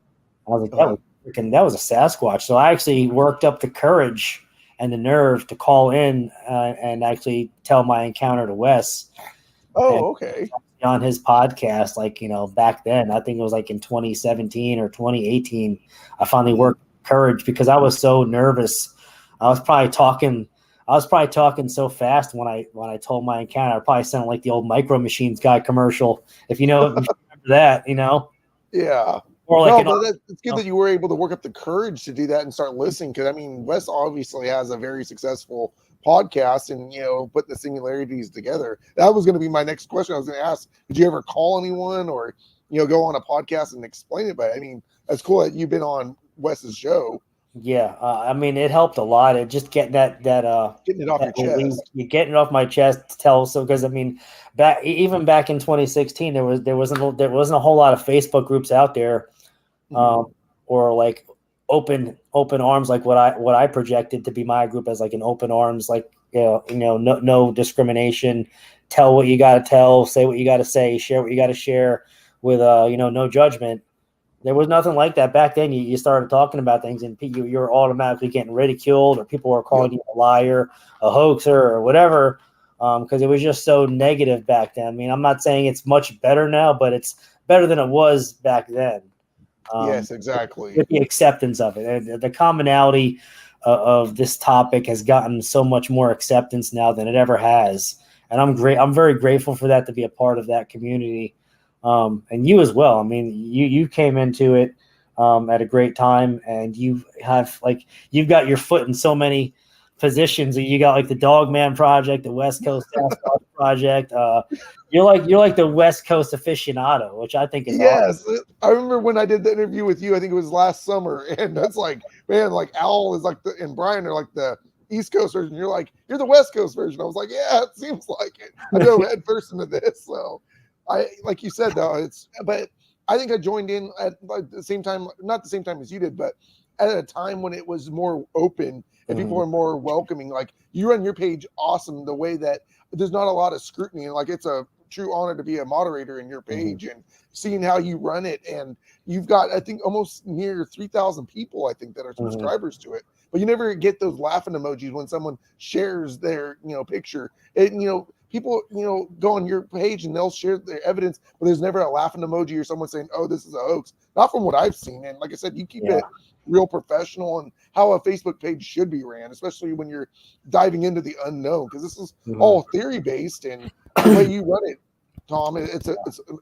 I was like, that was a Sasquatch. So I actually worked up the courage and the nerve to call in and actually tell my encounter to Wes. Oh, okay. On his podcast, like, back then, I think it was like in 2017 or 2018, I finally worked courage because I was so nervous. I was probably talking so fast when I told my encounter. I probably sounded like the old Micro Machines guy commercial, if you remember that, Yeah. Or like it's good that you were able to work up the courage to do that and start listening. Because I mean, Wes obviously has a very successful podcast, and put the similarities together. That was going to be my next question. I was going to ask, did you ever call anyone or go on a podcast and explain it? But I mean, that's cool that you've been on Wes's show. Yeah, I mean, it helped a lot. It just getting that getting it off your chest. You're getting it off my chest to tell. So because I mean, back in 2016, there wasn't a whole lot of Facebook groups out there, or like open arms, like what I projected to be my group as, like an open arms, like no discrimination, tell what you got to tell, say what you got to say, share what you got to share, with no judgment. There was nothing like that back then. You started talking about things, and you're automatically getting ridiculed, or people were calling you a liar, a hoaxer, or whatever, because it was just so negative back then. I mean, I'm not saying it's much better now, but it's better than it was back then. Yes, exactly. With the acceptance of it, the commonality of this topic has gotten so much more acceptance now than it ever has, and I'm very grateful for that, to be a part of that community. And you as well. I mean, you came into it at a great time, and you've got your foot in so many positions. You got like the Dogman Project, the West Coast Sasquatch Project. You're like the West Coast aficionado, which I think is awesome. I remember when I did the interview with you, I think it was last summer, and that's like, man, like Al is like and Brian are like the East Coast version. You're the West Coast version. I was like, yeah, it seems like it. I know head first into this, so. I like you said though, but I think I joined in at like the same time, not the same time as you did, but at a time when it was more open and people were more welcoming. Like you run your page awesome the way that there's not a lot of scrutiny, and like it's a true honor to be a moderator in your page and seeing how you run it. And you've got, I think, almost near 3,000 people, I think, that are subscribers to it. But you never get those laughing emojis when someone shares their, picture. People, go on your page and they'll share their evidence, but there's never a laughing emoji or someone saying, "Oh, this is a hoax." Not from what I've seen. And like I said, you keep it real professional and how a Facebook page should be ran, especially when you're diving into the unknown, because this is all theory based, and the way you run it, Tom, it's a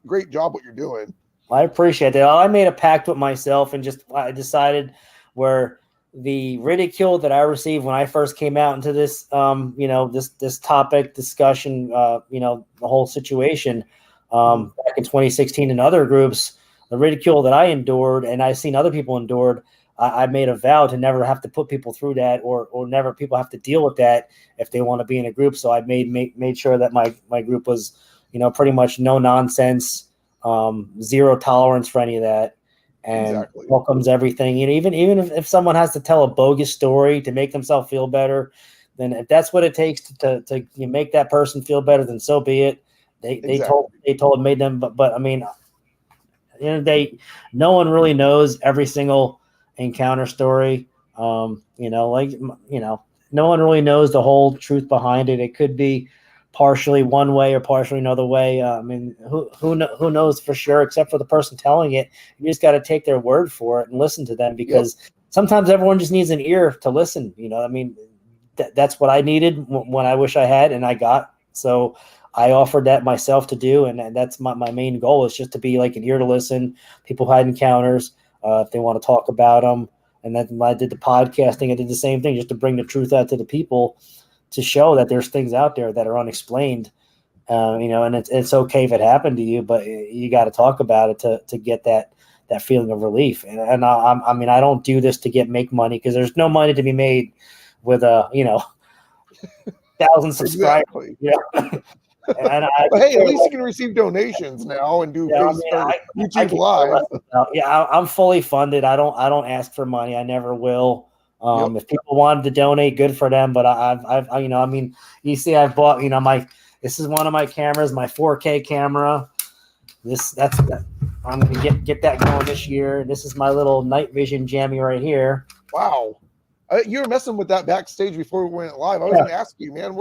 great job what you're doing. I appreciate that. I made a pact with myself and I decided where the ridicule that I received when I first came out into this, this topic discussion, the whole situation back in 2016 in other groups, the ridicule that I endured and I've seen other people endured, I made a vow to never have to put people through that or never people have to deal with that if they want to be in a group. So I made sure that my group was, pretty much no nonsense, zero tolerance for any of that, and welcomes everything. Even if someone has to tell a bogus story to make themselves feel better, then if that's what it takes to make that person feel better, then so be it. They made them, but I mean, no one really knows every single encounter story. No one really knows the whole truth behind it. It could be partially one way or partially another way. I mean, who knows for sure, except for the person telling it. You just got to take their word for it and listen to them, because sometimes everyone just needs an ear to listen. I mean, that's what I needed when I wish I had and I got. So I offered that myself to do, and that's my main goal, is just to be like an ear to listen. People who had encounters, if they want to talk about them. And then when I did the podcasting, I did the same thing, just to bring the truth out to the people, to show that there's things out there that are unexplained, and it's okay if it happened to you, but you got to talk about it to get that feeling of relief. And I don't do this to make money, because there's no money to be made with 1,000 subscribers. And but hey, at least you can receive donations now and do YouTube Live. I'm fully funded. I don't ask for money. I never will. If people wanted to donate, good for them. But you see, I've bought, this is one of my cameras, my 4K camera. I'm gonna get that going this year. This is my little night vision jammy right here. Wow, you were messing with that backstage before we went live. I was gonna ask you, man.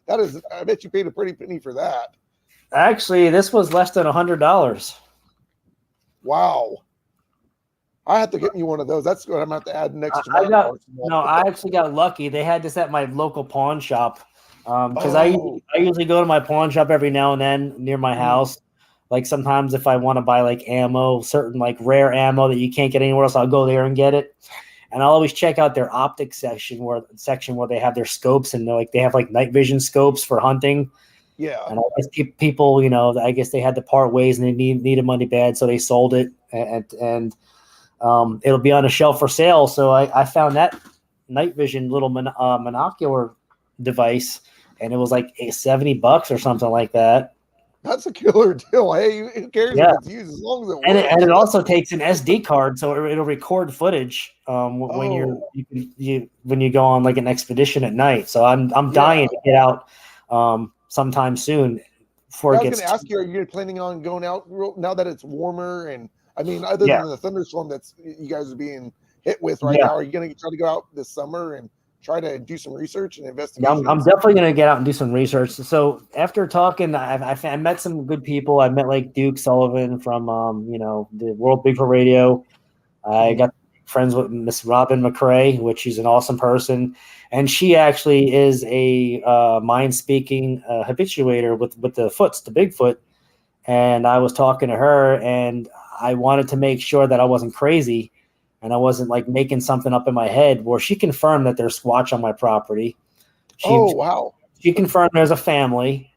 I bet you paid a pretty penny for that. Actually, this was less than $100. Wow. I have to get you one of those. That's what I'm going to have to add next to my I actually got lucky. They had this at my local pawn shop, because I usually go to my pawn shop every now and then near my house. Like sometimes if I want to buy like ammo, certain like rare ammo that you can't get anywhere else, I'll go there and get it. And I'll always check out their optics section where they have their scopes, and they have like night vision scopes for hunting. Yeah. And I guess people, I guess they had to part ways and they needed money bad, so they sold it, and it'll be on a shelf for sale. So I found that night vision little monocular device, and it was like $70 or something like that. That's a killer deal. Hey, who cares if it's used as long as it works? And it also takes an SD card, so it'll record footage when you go on like an expedition at night. So I'm dying to get out sometime soon. I was going to ask you, are you planning on going out now that it's warmer? And I mean, other than the thunderstorm that's you guys are being hit with right now, are you going to try to go out this summer and try to do some research and investigation? I'm definitely going to get out and do some research. So after talking, I met some good people. I met like Duke Sullivan from, the World Bigfoot Radio. I got friends with Miss Robin McCrae, which she's an awesome person. And she actually is a mind-speaking habituator with the Bigfoot. And I was talking to her, and I wanted to make sure that I wasn't crazy and I wasn't like making something up in my head. Where she confirmed that there's Squatch on my property. She confirmed there's a family.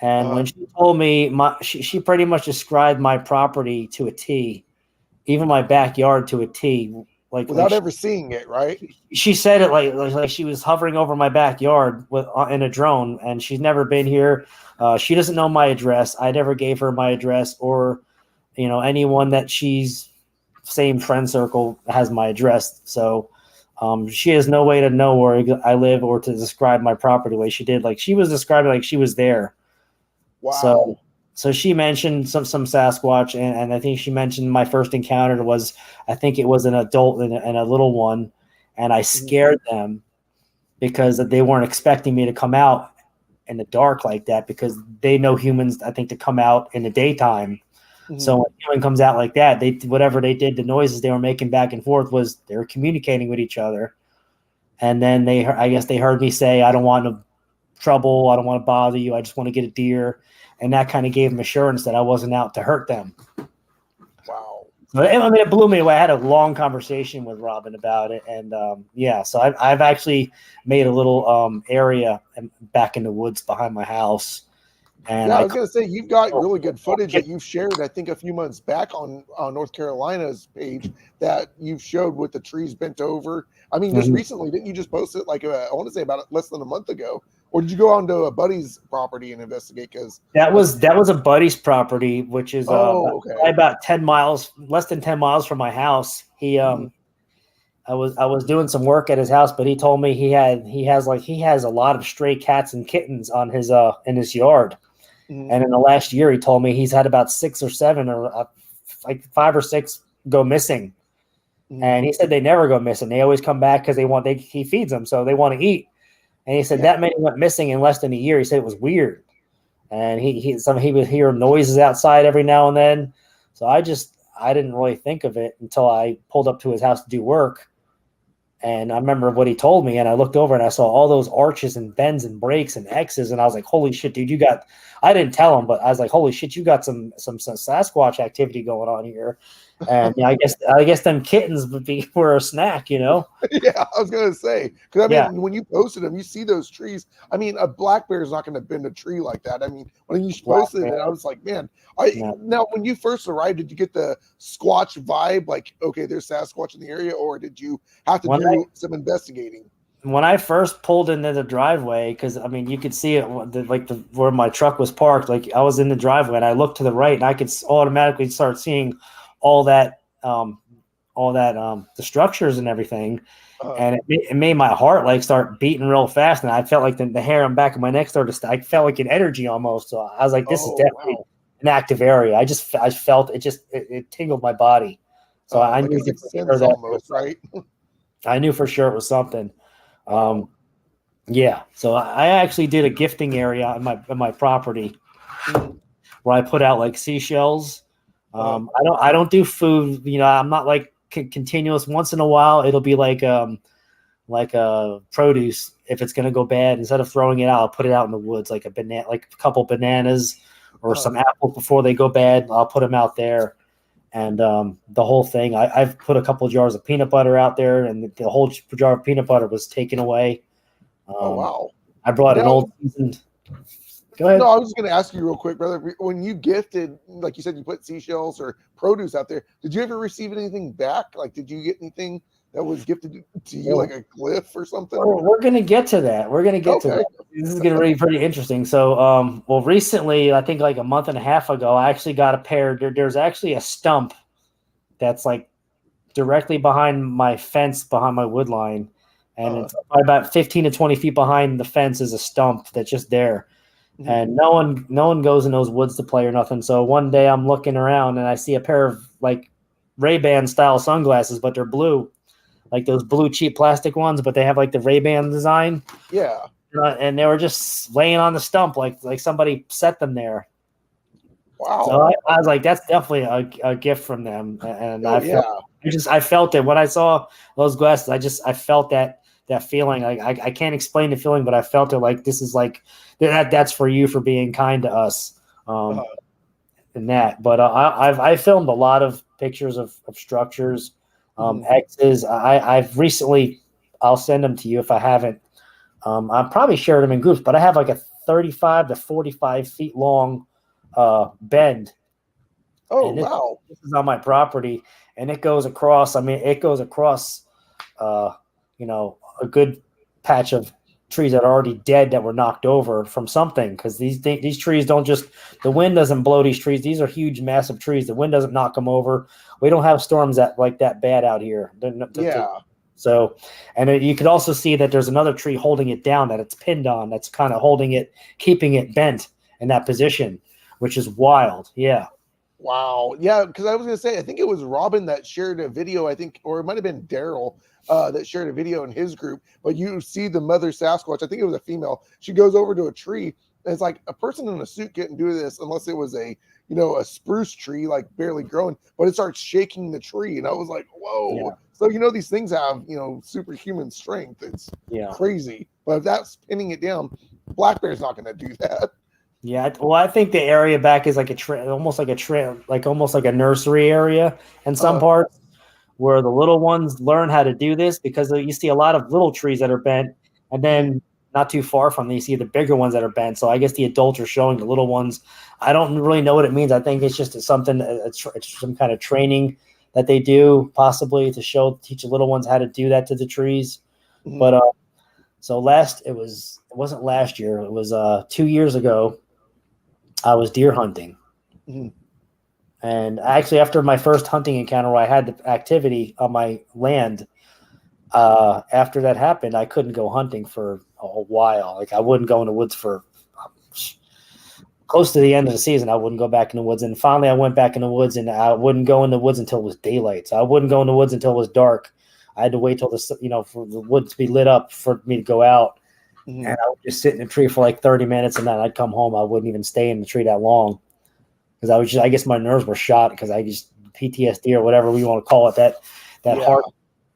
And when she told me, she pretty much described my property to a T, even my backyard to a T. Without ever seeing it, right? She said it like she was hovering over my backyard in a drone, and she's never been here. She doesn't know my address. I never gave her my address or anyone that she's same friend circle has my address. So she has no way to know where I live or to describe my property the way she did. Like she was describing like she was there. Wow. So she mentioned some Sasquatch, and I think she mentioned my first encounter was, I think it was an adult and a little one, and I scared them because they weren't expecting me to come out in the dark like that, because they know humans, I think, to come out in the daytime. So when a human comes out like that, whatever they did, the noises they were making back and forth was they were communicating with each other. And then I guess they heard me say, I don't want no trouble. I don't want to bother you. I just want to get a deer. And that kind of gave them assurance that I wasn't out to hurt them. Wow. But I mean, it blew me away. I had a long conversation with Robin about it. And so I've actually made a little area back in the woods behind my house. And I was going to say, you've got really good footage that you've shared, I think, a few months back on North Carolina's page that you've showed with the trees bent over. I mean, just recently, didn't you just post it I want to say about less than a month ago? Or did you go onto a buddy's property and investigate? Because that was a buddy's property, which is about 10 miles, less than 10 miles from my house. I was doing some work at his house, but he told me he has a lot of stray cats and kittens on his in his yard. And in the last year, he told me he's had about 6 or 7 or like 5 or 6 go missing. And he said they never go missing. They always come back because he feeds them, so they want to eat. And he said that many went missing in less than a year. He said it was weird. And he would hear noises outside every now and then. So I didn't really think of it until I pulled up to his house to do work. And I remember what he told me, and I looked over and I saw all those arches and bends and breaks and X's, and I was like, "Holy shit, dude! I didn't tell him, but I was like, "Holy shit, you got some Sasquatch activity going on here." And I guess them kittens were a snack, Yeah, I was gonna say, because I mean, when you posted them, you see those trees. I mean, a black bear is not going to bend a tree like that. I mean, when you posted it, I was like, man. Now, when you first arrived, did you get the Squatch vibe? Like, okay, there's Sasquatch in the area, or did you have to do some investigating? When I first pulled into the driveway, because I mean, you could see it where my truck was parked. Like I was in the driveway, and I looked to the right, and I could automatically start seeing all that the structures and everything, and it made my heart like start beating real fast, and I felt like the hair on the back of my neck started I felt like an energy almost. So I was like, this is definitely an active area. I felt it, it tingled my body. So I knew almost, right? I knew for sure it was something. So I actually did a gifting area on my property where I put out like seashells. I don't do food. I'm not like continuous. Once in a while, it'll be like produce. If it's gonna go bad, instead of throwing it out, I'll put it out in the woods, like a couple bananas or some apples before they go bad. I'll put them out there, and the whole thing. I've put a couple of jars of peanut butter out there, and the whole jar of peanut butter was taken away. Wow! I brought an old seasoned. Go ahead. No, I was just going to ask you real quick, brother. When you gifted, like you said, you put seashells or produce out there. Did you ever receive anything back? Like, did you get anything that was gifted to you, like a glyph or something? We're going to get to that. We're going to get to that. This is going to be pretty interesting. So, recently, I think like a month and a half ago, I actually got a pair. There's actually a stump that's like directly behind my fence, behind my wood line. And it's about 15 to 20 feet behind the fence is a stump that's just there. And no one goes in those woods to play or nothing. So one day I'm looking around and I see a pair of like Ray-Ban style sunglasses, but they're blue, like those blue cheap plastic ones, but they have like the Ray-Ban design. Yeah. And they were just laying on the stump, like somebody set them there. Wow. So I was like, that's definitely a gift from them. And I felt it when I saw those glasses. I felt that feeling. I can't explain the feeling, but I felt it like this is like that's for you for being kind to us. And that, but I filmed a lot of pictures of structures, X's. I've recently, I'll send them to you if I haven't. I've probably shared them in groups, but I have like a 35 to 45 feet long bend. Oh, wow. This is on my property, and it goes across. I mean, it goes across, a good patch of trees that are already dead that were knocked over from something, because these trees don't just, the wind doesn't blow these trees. These are huge, massive trees. The wind doesn't knock them over. We don't have storms that bad out here. So, and you could also see that there's another tree holding it down that it's pinned on. That's kind of holding it, keeping it bent in that position, which is wild. Yeah. Wow. Yeah, because I was going to say, I think it was Robin that shared a video, I think, or it might have been Daryl that shared a video in his group. But you see the mother Sasquatch, I think it was a female. She goes over to a tree. And it's like a person in a suit couldn't do this unless it was a spruce tree, like barely growing, but it starts shaking the tree. And I was like, whoa. Yeah. So, these things have, superhuman strength. It's crazy. But if that's pinning it down, black bear's not going to do that. Yeah, well, I think the area back is like almost like a nursery area in some parts, where the little ones learn how to do this, because you see a lot of little trees that are bent, and then not too far from them, you see the bigger ones that are bent. So I guess the adults are showing the little ones. I don't really know what it means. I think it's just something, it's some kind of training that they do, possibly to teach the little ones how to do that to the trees. Mm-hmm. But so it wasn't last year. It was 2 years ago. I was deer hunting. Mm-hmm. And actually, after my first hunting encounter where I had the activity on my land, after that happened, I couldn't go hunting for a while. Like, I wouldn't go in the woods for close to the end of the season. I wouldn't go back in the woods. And finally, I went back in the woods, and I wouldn't go in the woods until it was daylight. So I wouldn't go in the woods until it was dark. I had to wait till for the woods to be lit up for me to go out. Mm-hmm. And I would just sit in a tree for like 30 minutes, and then I'd come home. I wouldn't even stay in the tree that long, because I guess my nerves were shot, because I just PTSD or whatever we want to call it, that heart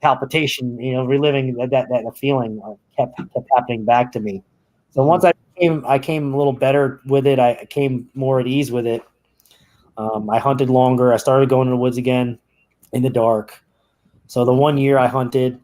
palpitation, reliving that feeling kept happening back to me. So once I came a little better with it, I came more at ease with it. I hunted longer. I started going in the woods again in the dark. So the 1 year I hunted,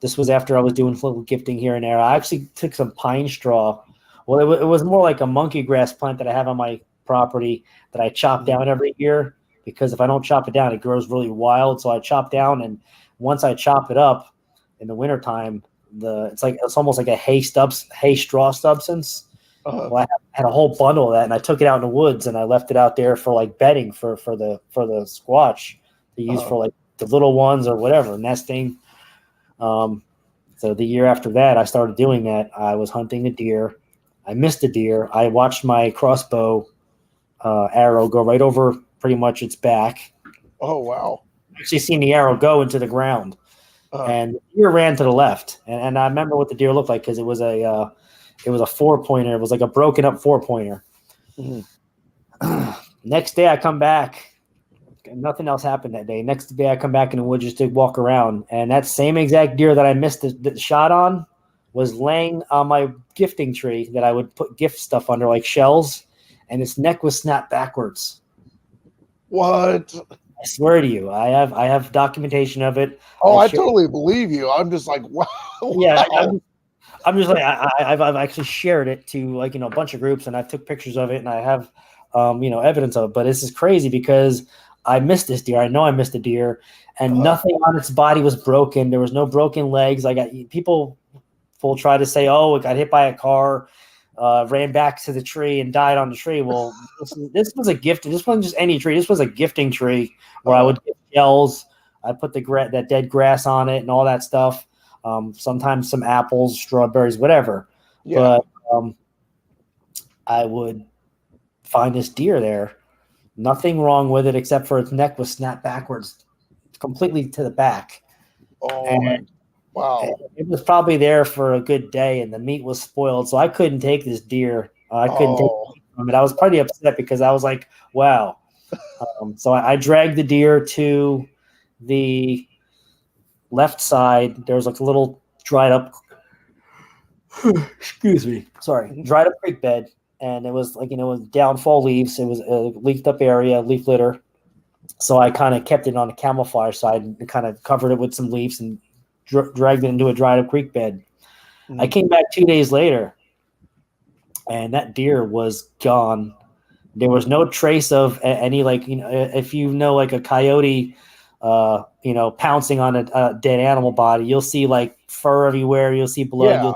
this was after I was doing little gifting here and there. I actually took some pine straw. Well, it was more like a monkey grass plant that I have on my property that I chop down every year, because if I don't chop it down, it grows really wild. So I chop down, and once I chop it up in the wintertime, it's almost like a hay straw substance. Uh-huh. Well, I had a whole bundle of that, and I took it out in the woods, and I left it out there for like bedding for the squatch to use for like the little ones or whatever, nesting. So the year after that, I started doing that. I was hunting a deer. I missed a deer. I watched my crossbow arrow go right over pretty much its back. Oh, wow. I actually seen the arrow go into the ground. And the deer ran to the left. And I remember what the deer looked like, because it was a 4-pointer. It was like a broken up 4-pointer. Mm-hmm. Next day I come back. Nothing else happened that day. Next day I come back in the woods just to walk around. And that same exact deer that I missed the shot on was laying on my gifting tree that I would put gift stuff under, like shells. And its neck was snapped backwards. What? I swear to you, I have documentation of it. Oh, I totally believe you. I'm just like, wow. Yeah, I'm just like, I've actually shared it to a bunch of groups, and I took pictures of it, and I have evidence of it. But this is crazy, because I missed this deer. I know I missed a deer, and nothing on its body was broken. There was no broken legs. People will try to say, oh, it got hit by a car. Ran back to the tree and died on the tree. Well, this was a gift. This wasn't just any tree. This was a gifting tree where I would get shells. I put that dead grass on it and all that stuff. Sometimes some apples, strawberries, whatever. Yeah. But I would find this deer there. Nothing wrong with it except for its neck was snapped backwards, completely to the back. Oh, wow. It was probably there for a good day, and the meat was spoiled, so I couldn't take this deer. I couldn't take it from it. I was pretty upset, because I was like, wow. So I dragged the deer to the left side. There was like a little dried up dried up creek bed, and it was like, it was downfall leaves. It was a leafed up area, leaf litter. So I kind of kept it on the camouflage side and kind of covered it with some leaves and dragged it into a dried up creek bed. Mm-hmm. I came back 2 days later, and that deer was gone. There was no trace of any, if like a coyote, pouncing on a dead animal body, you'll see like fur everywhere. You'll see blood. Yeah.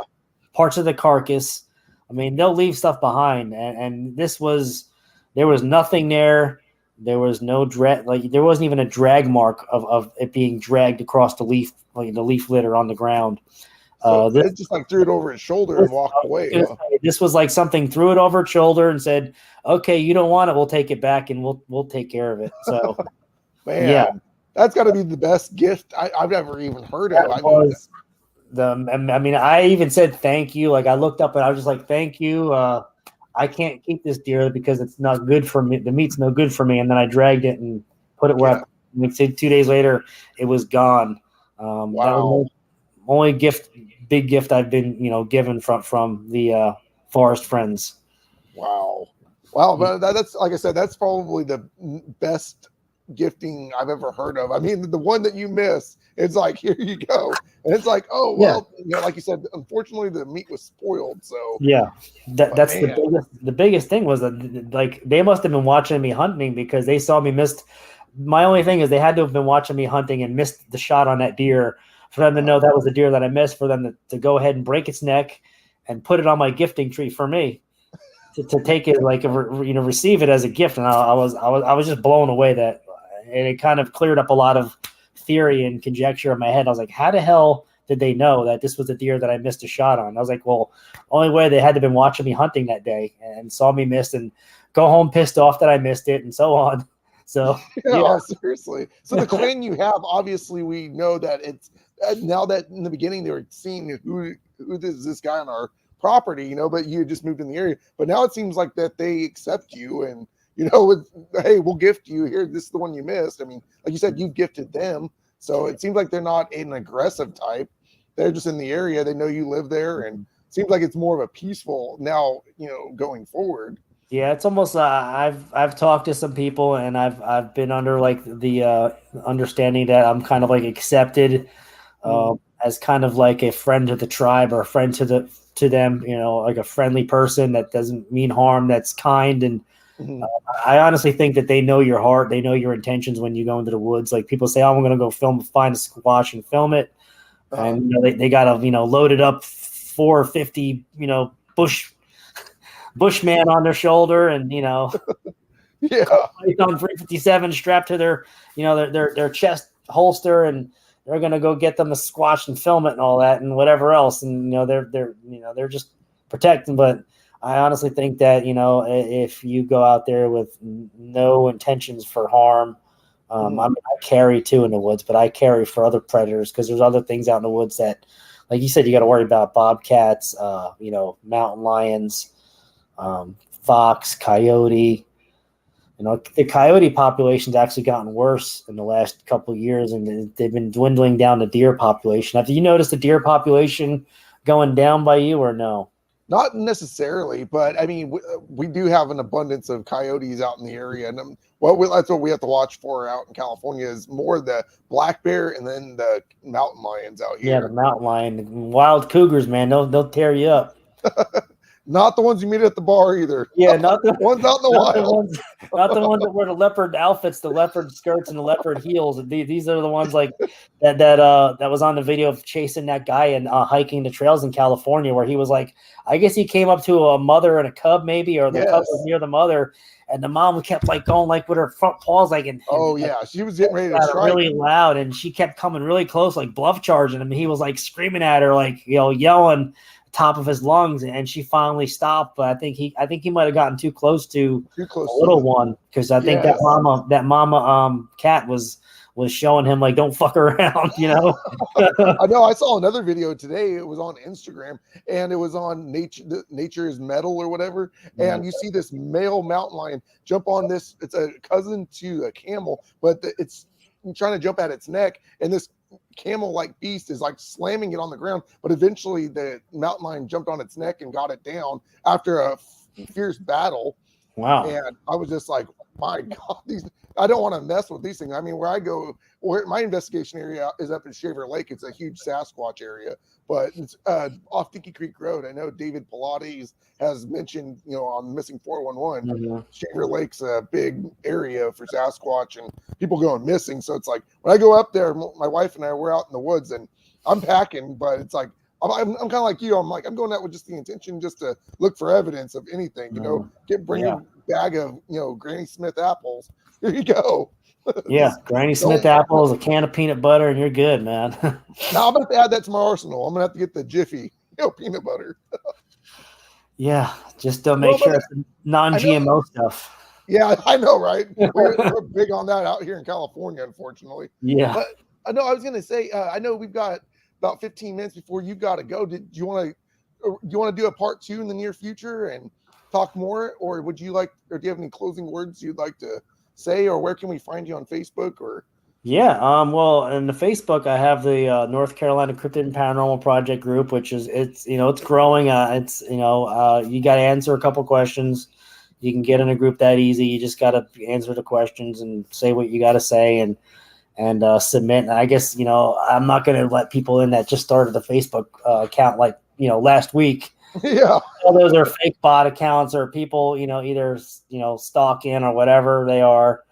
Parts of the carcass. I mean, they'll leave stuff behind, and there was nothing there. There was no drag, like there wasn't even a drag mark of it being dragged across the leaf, like the leaf litter on the ground. So it just like threw it over his shoulder and walked away. Huh? This was like something threw it over its shoulder and said, "Okay, you don't want it. We'll take it back and we'll take care of it." So, man, yeah, that's got to be the best gift I've ever even heard of. I mean, I even said thank you. Like I looked up and I was just like, "Thank you." I can't keep this deer because it's not good for me. The meat's no good for me. And then I dragged it and put it where I 2 days later, it was gone. Wow. That was the only big gift I've been, given from the forest friends. Wow. But that's, like I said, that's probably the best gifting I've ever heard of. I mean, the one that you miss, it's like, here you go. And it's like, oh, well, like you said, unfortunately the meat was spoiled. So yeah, that's the biggest thing was that like they must have been watching me hunting because they saw me missed. My only thing is they had to have been watching me hunting and missed the shot on that deer for them to know that was the deer that I missed, for them to go ahead and break its neck and put it on my gifting tree for me to take it, like, receive it as a gift. And I was just blown away that, and it kind of cleared up a lot of theory and conjecture in my head. I was like, how the hell did they know that this was the deer that I missed a shot on? I was like, well, only way they had to have been watching me hunting that day and saw me miss and go home pissed off that I missed it and so on. So yeah, seriously. So the clan you have, obviously we know that it's now that in the beginning they were seeing who is this guy on our property, but you just moved in the area. But now it seems like that they accept you and hey, we'll gift you here. This is the one you missed. I mean, like you said, you gifted them. So it seems like they're not an aggressive type. They're just in the area. They know you live there, and it seems like it's more of a peaceful now, going forward. Yeah, it's almost I've talked to some people and I've been under like the understanding that I'm kind of like accepted as kind of like a friend to the tribe or a friend to them, like a friendly person that doesn't mean harm, that's kind. And I honestly think that they know your heart. They know your intentions when you go into the woods. Like people say, oh, I'm going to go find a squash and film it. And they got to, loaded up 450, Bushman on their shoulder and, yeah, on 357 strapped to their, their chest holster, and they're going to go get them a squash and film it and all that and whatever else. And, they're just protecting. But I honestly think that, if you go out there with no intentions for harm, I mean, I carry too in the woods, but I carry for other predators because there's other things out in the woods that, like you said, you got to worry about bobcats, mountain lions, fox, coyote. The coyote population's actually gotten worse in the last couple of years, and they've been dwindling down the deer population. Have you noticed the deer population going down by you or no? Not necessarily, but I mean, we do have an abundance of coyotes out in the area, and that's what we have to watch for out in California is more the black bear and then the mountain lions out here. Yeah, the mountain lion, wild cougars, man, they'll tear you up. Not the ones you meet at the bar either. Yeah, not the ones out in the wild. Not the ones that wear the leopard outfits, the leopard skirts, and the leopard heels. These are the ones like that was on the video of chasing that guy and hiking the trails in California, where he was like, I guess he came up to a mother and a cub, maybe, or the cub was near the mother, and the mom kept like going like with her front paws, like, and she was getting ready to strike really loud, and she kept coming really close, like bluff charging him. He was like screaming at her, like yelling top of his lungs, and she finally stopped. But I think he might have gotten too close to the little one, because I think that mama cat was showing him like, don't fuck around, I know. I saw another video today. It was on Instagram, and it was on Nature is Metal or whatever. And you see this male mountain lion jump on this. It's a cousin to a camel, but it's trying to jump at its neck, and this camel-like beast is like slamming it on the ground. But eventually, the mountain lion jumped on its neck and got it down after a fierce battle. Wow! And I was just like, my God, I don't want to mess with these things. I mean, where my investigation area is up in Shaver Lake. It's a huge Sasquatch area, but it's off Dickey Creek Road. I know David Pilates has mentioned, on Missing 411, Shaver Lake's a big area for Sasquatch and people going missing. So it's like when I go up there, my wife and I, we're out in the woods, and I'm packing, but it's like I'm kind of like you. I'm like I'm going out with just the intention just to look for evidence of anything. Bring Yeah. a bag of Granny Smith apples. Here you go. Yeah, Granny Smith apples, a can of peanut butter, and you're good, man. Now I'm gonna have to add that to my arsenal. I'm gonna have to get the Jiffy, peanut butter. Yeah, just make sure it's non-GMO stuff. Yeah, I know, right? We're big on that out here in California, unfortunately. Yeah. But I know I was gonna say, I know we've got about 15 minutes before you got to go. Do you want to do a part 2 in the near future and talk more, or would you like, or do you have any closing words you'd like to say, or where can we find you on Facebook or? Yeah, well, in the Facebook, I have the North Carolina Cryptid and Paranormal Project group, which is it's growing. You got to answer a couple questions. You can get in a group that easy. You just got to answer the questions and say what you got to say and submit. And I guess I'm not going to let people in that just started the Facebook account last week. Yeah, all those are fake bot accounts or people either stalking or whatever they are.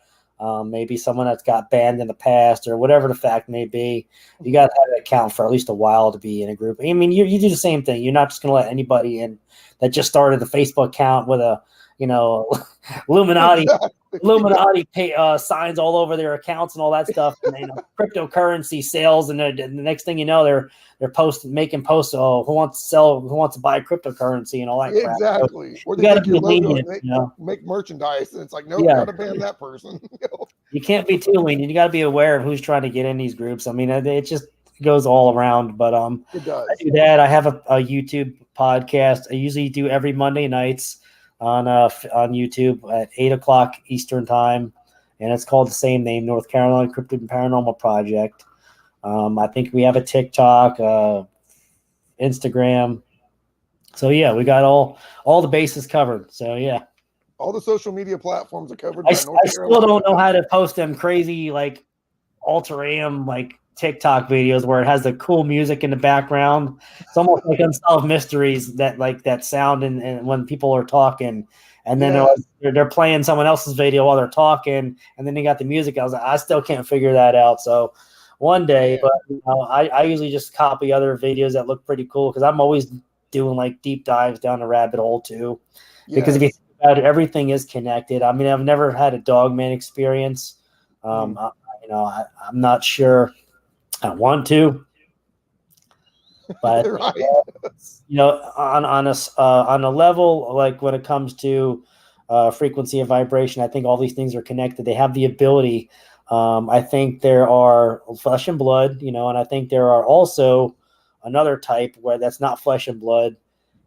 Maybe someone that's got banned in the past or whatever the fact may be. You got to have an account for at least a while to be in a group. I mean, you do the same thing. You're not just going to let anybody in that just started the Facebook account with a, Illuminati signs all over their accounts and all that stuff. And, cryptocurrency sales. And the next thing you know, they're making posts. Oh, who wants to buy cryptocurrency and all that crap. Exactly. So or they got to your be logo lenient, make merchandise. And it's like, nope, got to ban that person. You can't be too lenient. You got to be aware of who's trying to get in these groups. I mean, it just goes all around. But it does. I do that. I have a YouTube podcast. I usually do every Monday nights on YouTube at 8:00 Eastern time, and it's called the same name, North Carolina Cryptid and Paranormal Project. I think we have a TikTok, Instagram. So yeah, we got all the bases covered. So yeah. All the social media platforms are covered. I still don't know how to post them crazy Alter-AM TikTok videos where it has the cool music in the background. It's almost like Unsolved Mysteries that sound and when people are talking, and then they're playing someone else's video while they're talking, and then they got the music. I still can't figure that out. So one day, but I usually just copy other videos that look pretty cool because I'm always doing deep dives down the rabbit hole too. Because if you think about it, everything is connected. I mean, I've never had a Dogman experience. I'm not sure I want to, but right. on a level when it comes to frequency and vibration, I think all these things are connected. They have the ability. I think there are flesh and blood, and I think there are also another type where that's not flesh and blood,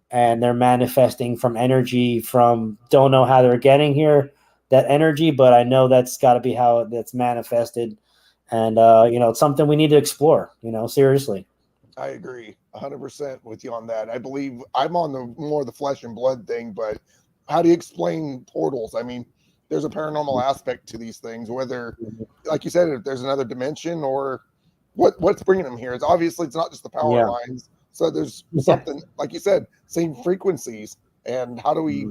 and they're manifesting from energy from don't know how they're getting here, that energy, but I know that's got to be how that's manifested. And, it's something we need to explore, seriously. I agree 100% with you on that. I believe I'm on the more the flesh and blood thing, but how do you explain portals? I mean, there's a paranormal aspect to these things, whether, like you said, if there's another dimension or what's bringing them here. It's obviously it's not just the power lines. So there's something, like you said, same frequencies. And how do we,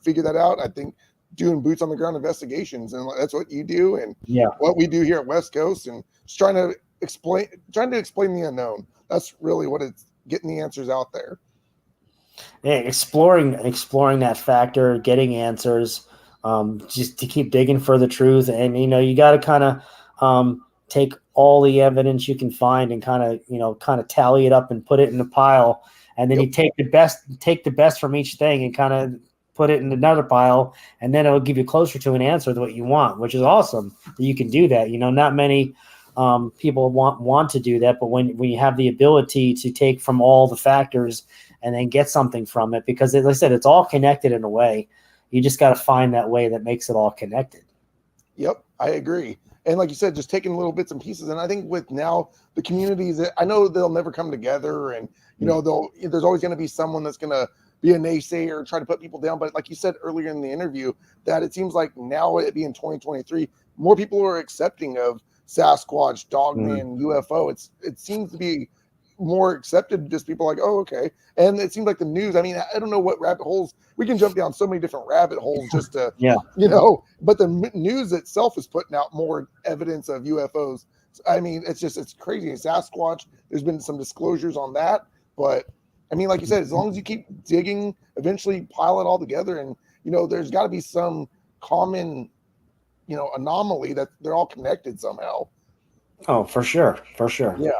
figure that out? I think doing boots on the ground investigations, and that's what you do and what we do here at West Coast, and just trying to explain the unknown. That's really what it's getting the answers out there. Yeah, exploring that factor, getting answers, just to keep digging for the truth. And you got to kind of take all the evidence you can find and kind of tally it up and put it in a pile, and then you take the best from each thing and kind of put it in another pile, and then it'll give you closer to an answer to what you want, which is awesome that you can do that. Not many people want to do that, but when you have the ability to take from all the factors and then get something from it, because as I said, it's all connected in a way. You just got to find that way that makes it all connected. Yep, I agree. And like you said, just taking little bits and pieces. And I think with now the communities, I know they'll never come together, and there's always going to be someone that's going to be a naysayer, try to put people down. But like you said earlier in the interview, that it seems like now it being 2023, more people are accepting of Sasquatch, Dogman, UFO. It seems to be more accepted. Just people like, oh, okay. And it seems like the news, I mean, I don't know what rabbit holes, we can jump down so many different rabbit holes just to, but the news itself is putting out more evidence of UFOs I mean, it's crazy. Sasquatch, there's been some disclosures on that, but I mean, like you said, as long as you keep digging, eventually pile it all together, and there's got to be some common, anomaly that they're all connected somehow. Oh, for sure, for sure. Yeah.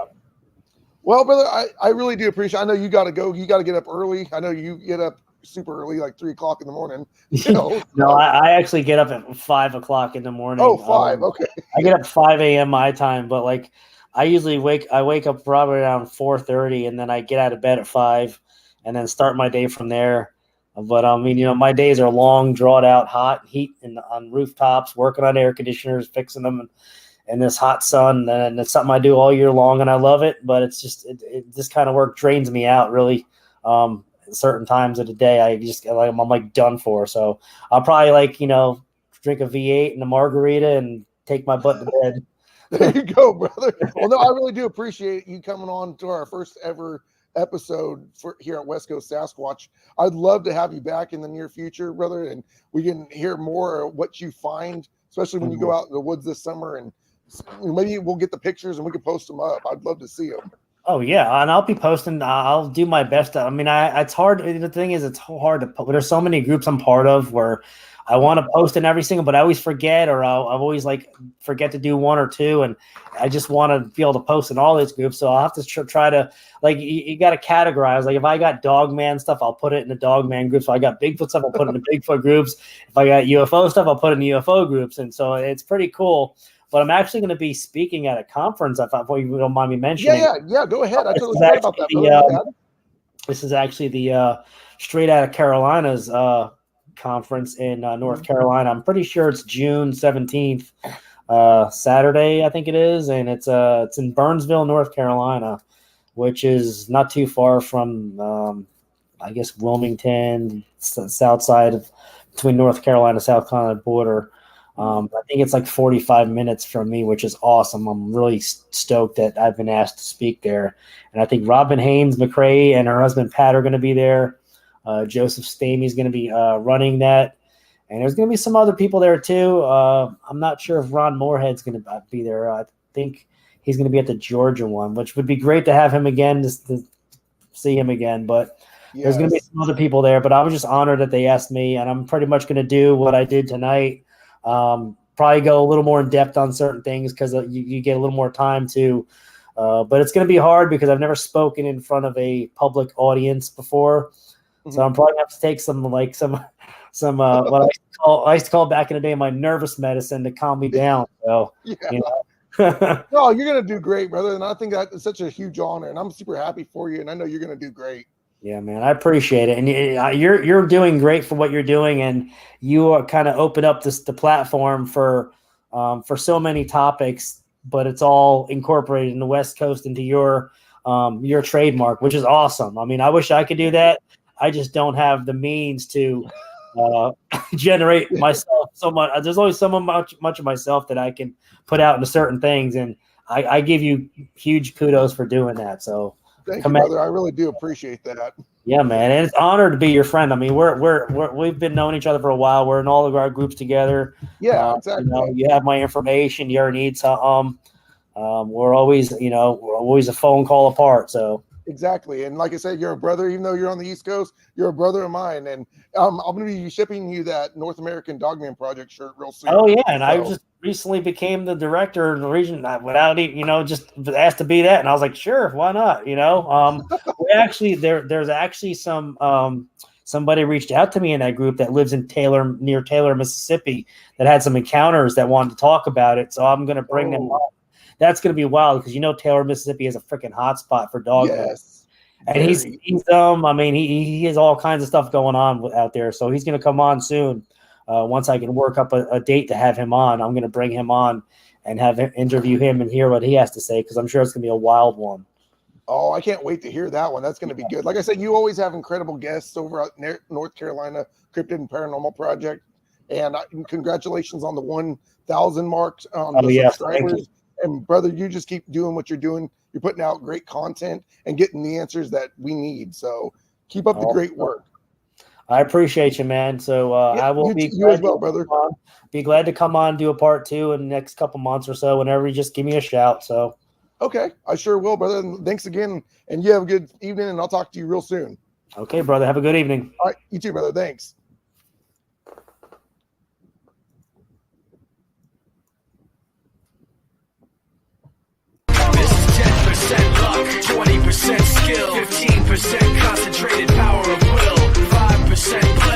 Well, brother, I really do appreciate. I know you got to go. You got to get up early. I know you get up super early, like 3 o'clock in the morning. No, I actually get up at 5 o'clock in the morning. Oh, 5. Okay. I get up 5 a.m. my time, but like I usually wake up probably around 4:30, and then I get out of bed at 5, and then start my day from there. But I mean, my days are long, drawn out, hot, heat, and on rooftops, working on air conditioners, fixing them in this hot sun, and it's something I do all year long, and I love it. But it's just this kind of work drains me out really. Certain times of the day, I'm like done for. So I'll probably drink a V8 and a margarita and take my butt to bed. There you go, brother. Well, no, I really do appreciate you coming on to our first ever episode here at West Coast Sasquatch. I'd love to have you back in the near future, brother, and we can hear more of what you find, especially when you go out in the woods this summer, and maybe we'll get the pictures and we can post them up. I'd love to see them. Oh yeah, and I'll be posting. I'll do my best. I mean, it's hard. The thing is, it's hard to post. There's so many groups I'm part of where I want to post in every single, but I always forget, or I've always forget to do one or two, and I just want to be able to post in all these groups. So I'll have to try to you got to categorize. Like if I got Dogman stuff, I'll put it in the Dogman groups. If I got Bigfoot stuff, I'll put it in the Bigfoot groups. If I got UFO stuff, I'll put it in the UFO groups, and so it's pretty cool. But I'm actually going to be speaking at a conference. I thought, you don't mind me mentioning. Yeah. Go ahead. I totally forgot about that. This is actually the Straight Outta Carolina's conference in North Carolina. I'm pretty sure it's June 17th, Saturday, I think it is, and it's in Burnsville, North Carolina, which is not too far from, I guess, Wilmington, south side between North Carolina, South Carolina border. I think it's like 45 minutes from me, which is awesome. I'm really stoked that I've been asked to speak there. And I think Robin Haynes McCrae and her husband Pat are going to be there. Joseph Stamey is going to be running that. And there's going to be some other people there too. I'm not sure if Ron Moorhead's going to be there. I think he's going to be at the Georgia one, which would be great to have him again, just to see him again. But there's going to be some other people there. But I was just honored that they asked me, and I'm pretty much going to do what I did tonight. Probably go a little more in depth on certain things because you get a little more time to, but it's going to be hard because I've never spoken in front of a public audience before. Mm-hmm. So I'm probably gonna have to take some what I used to call back in the day my nervous medicine to calm me down. So No, you're gonna do great, brother. And I think that is such a huge honor, and I'm super happy for you. And I know you're gonna do great. Yeah, man, I appreciate it, and you're doing great for what you're doing, and you are kind of open up the platform for so many topics, but it's all incorporated in the West Coast into your trademark, which is awesome. I mean, I wish I could do that. I just don't have the means to generate myself so much. There's only so much of myself that I can put out into certain things, and I give you huge kudos for doing that. So. Thank you, brother. I really do appreciate that. Yeah, man, and it's an honor to be your friend. I mean, we've been knowing each other for a while. We're in all of our groups together. Yeah, exactly. You have my information. You ever need something? We're always a phone call apart. So exactly, and like I said, you're a brother. Even though you're on the East Coast, you're a brother of mine. And I'm going to be shipping you that North American Dogman Project shirt real soon. Oh yeah, and I just recently became the director of the region without just asked to be that, and I was like, sure, why not? We actually there's actually somebody reached out to me in that group that lives in near Taylor, Mississippi, that had some encounters that wanted to talk about it. So I'm going to bring them up. That's going to be wild because Taylor, Mississippi is a freaking hotspot for dogs. Yes. And he's I mean, he has all kinds of stuff going on out there. So he's going to come on soon. Once I can work up a date to have him on, I'm going to bring him on and interview him and hear what he has to say, because I'm sure it's going to be a wild one. Oh, I can't wait to hear that one. That's going to be good. Like I said, you always have incredible guests over at North Carolina Cryptid and Paranormal Project. And congratulations on the 1,000 mark on the subscribers. And brother, you just keep doing what you're doing. You're putting out great content and getting the answers that we need. So keep up the great work. I appreciate you, man. So I will be you as well, brother. Be glad to come on and do a part 2 in the next couple months or so. Whenever you just give me a shout. So okay, I sure will, brother. And thanks again, and you have a good evening, and I'll talk to you real soon. Okay, brother. Have a good evening. All right, you too, brother. Thanks. This is 10% luck, 20% skill, 15% concentrated power of will, 5%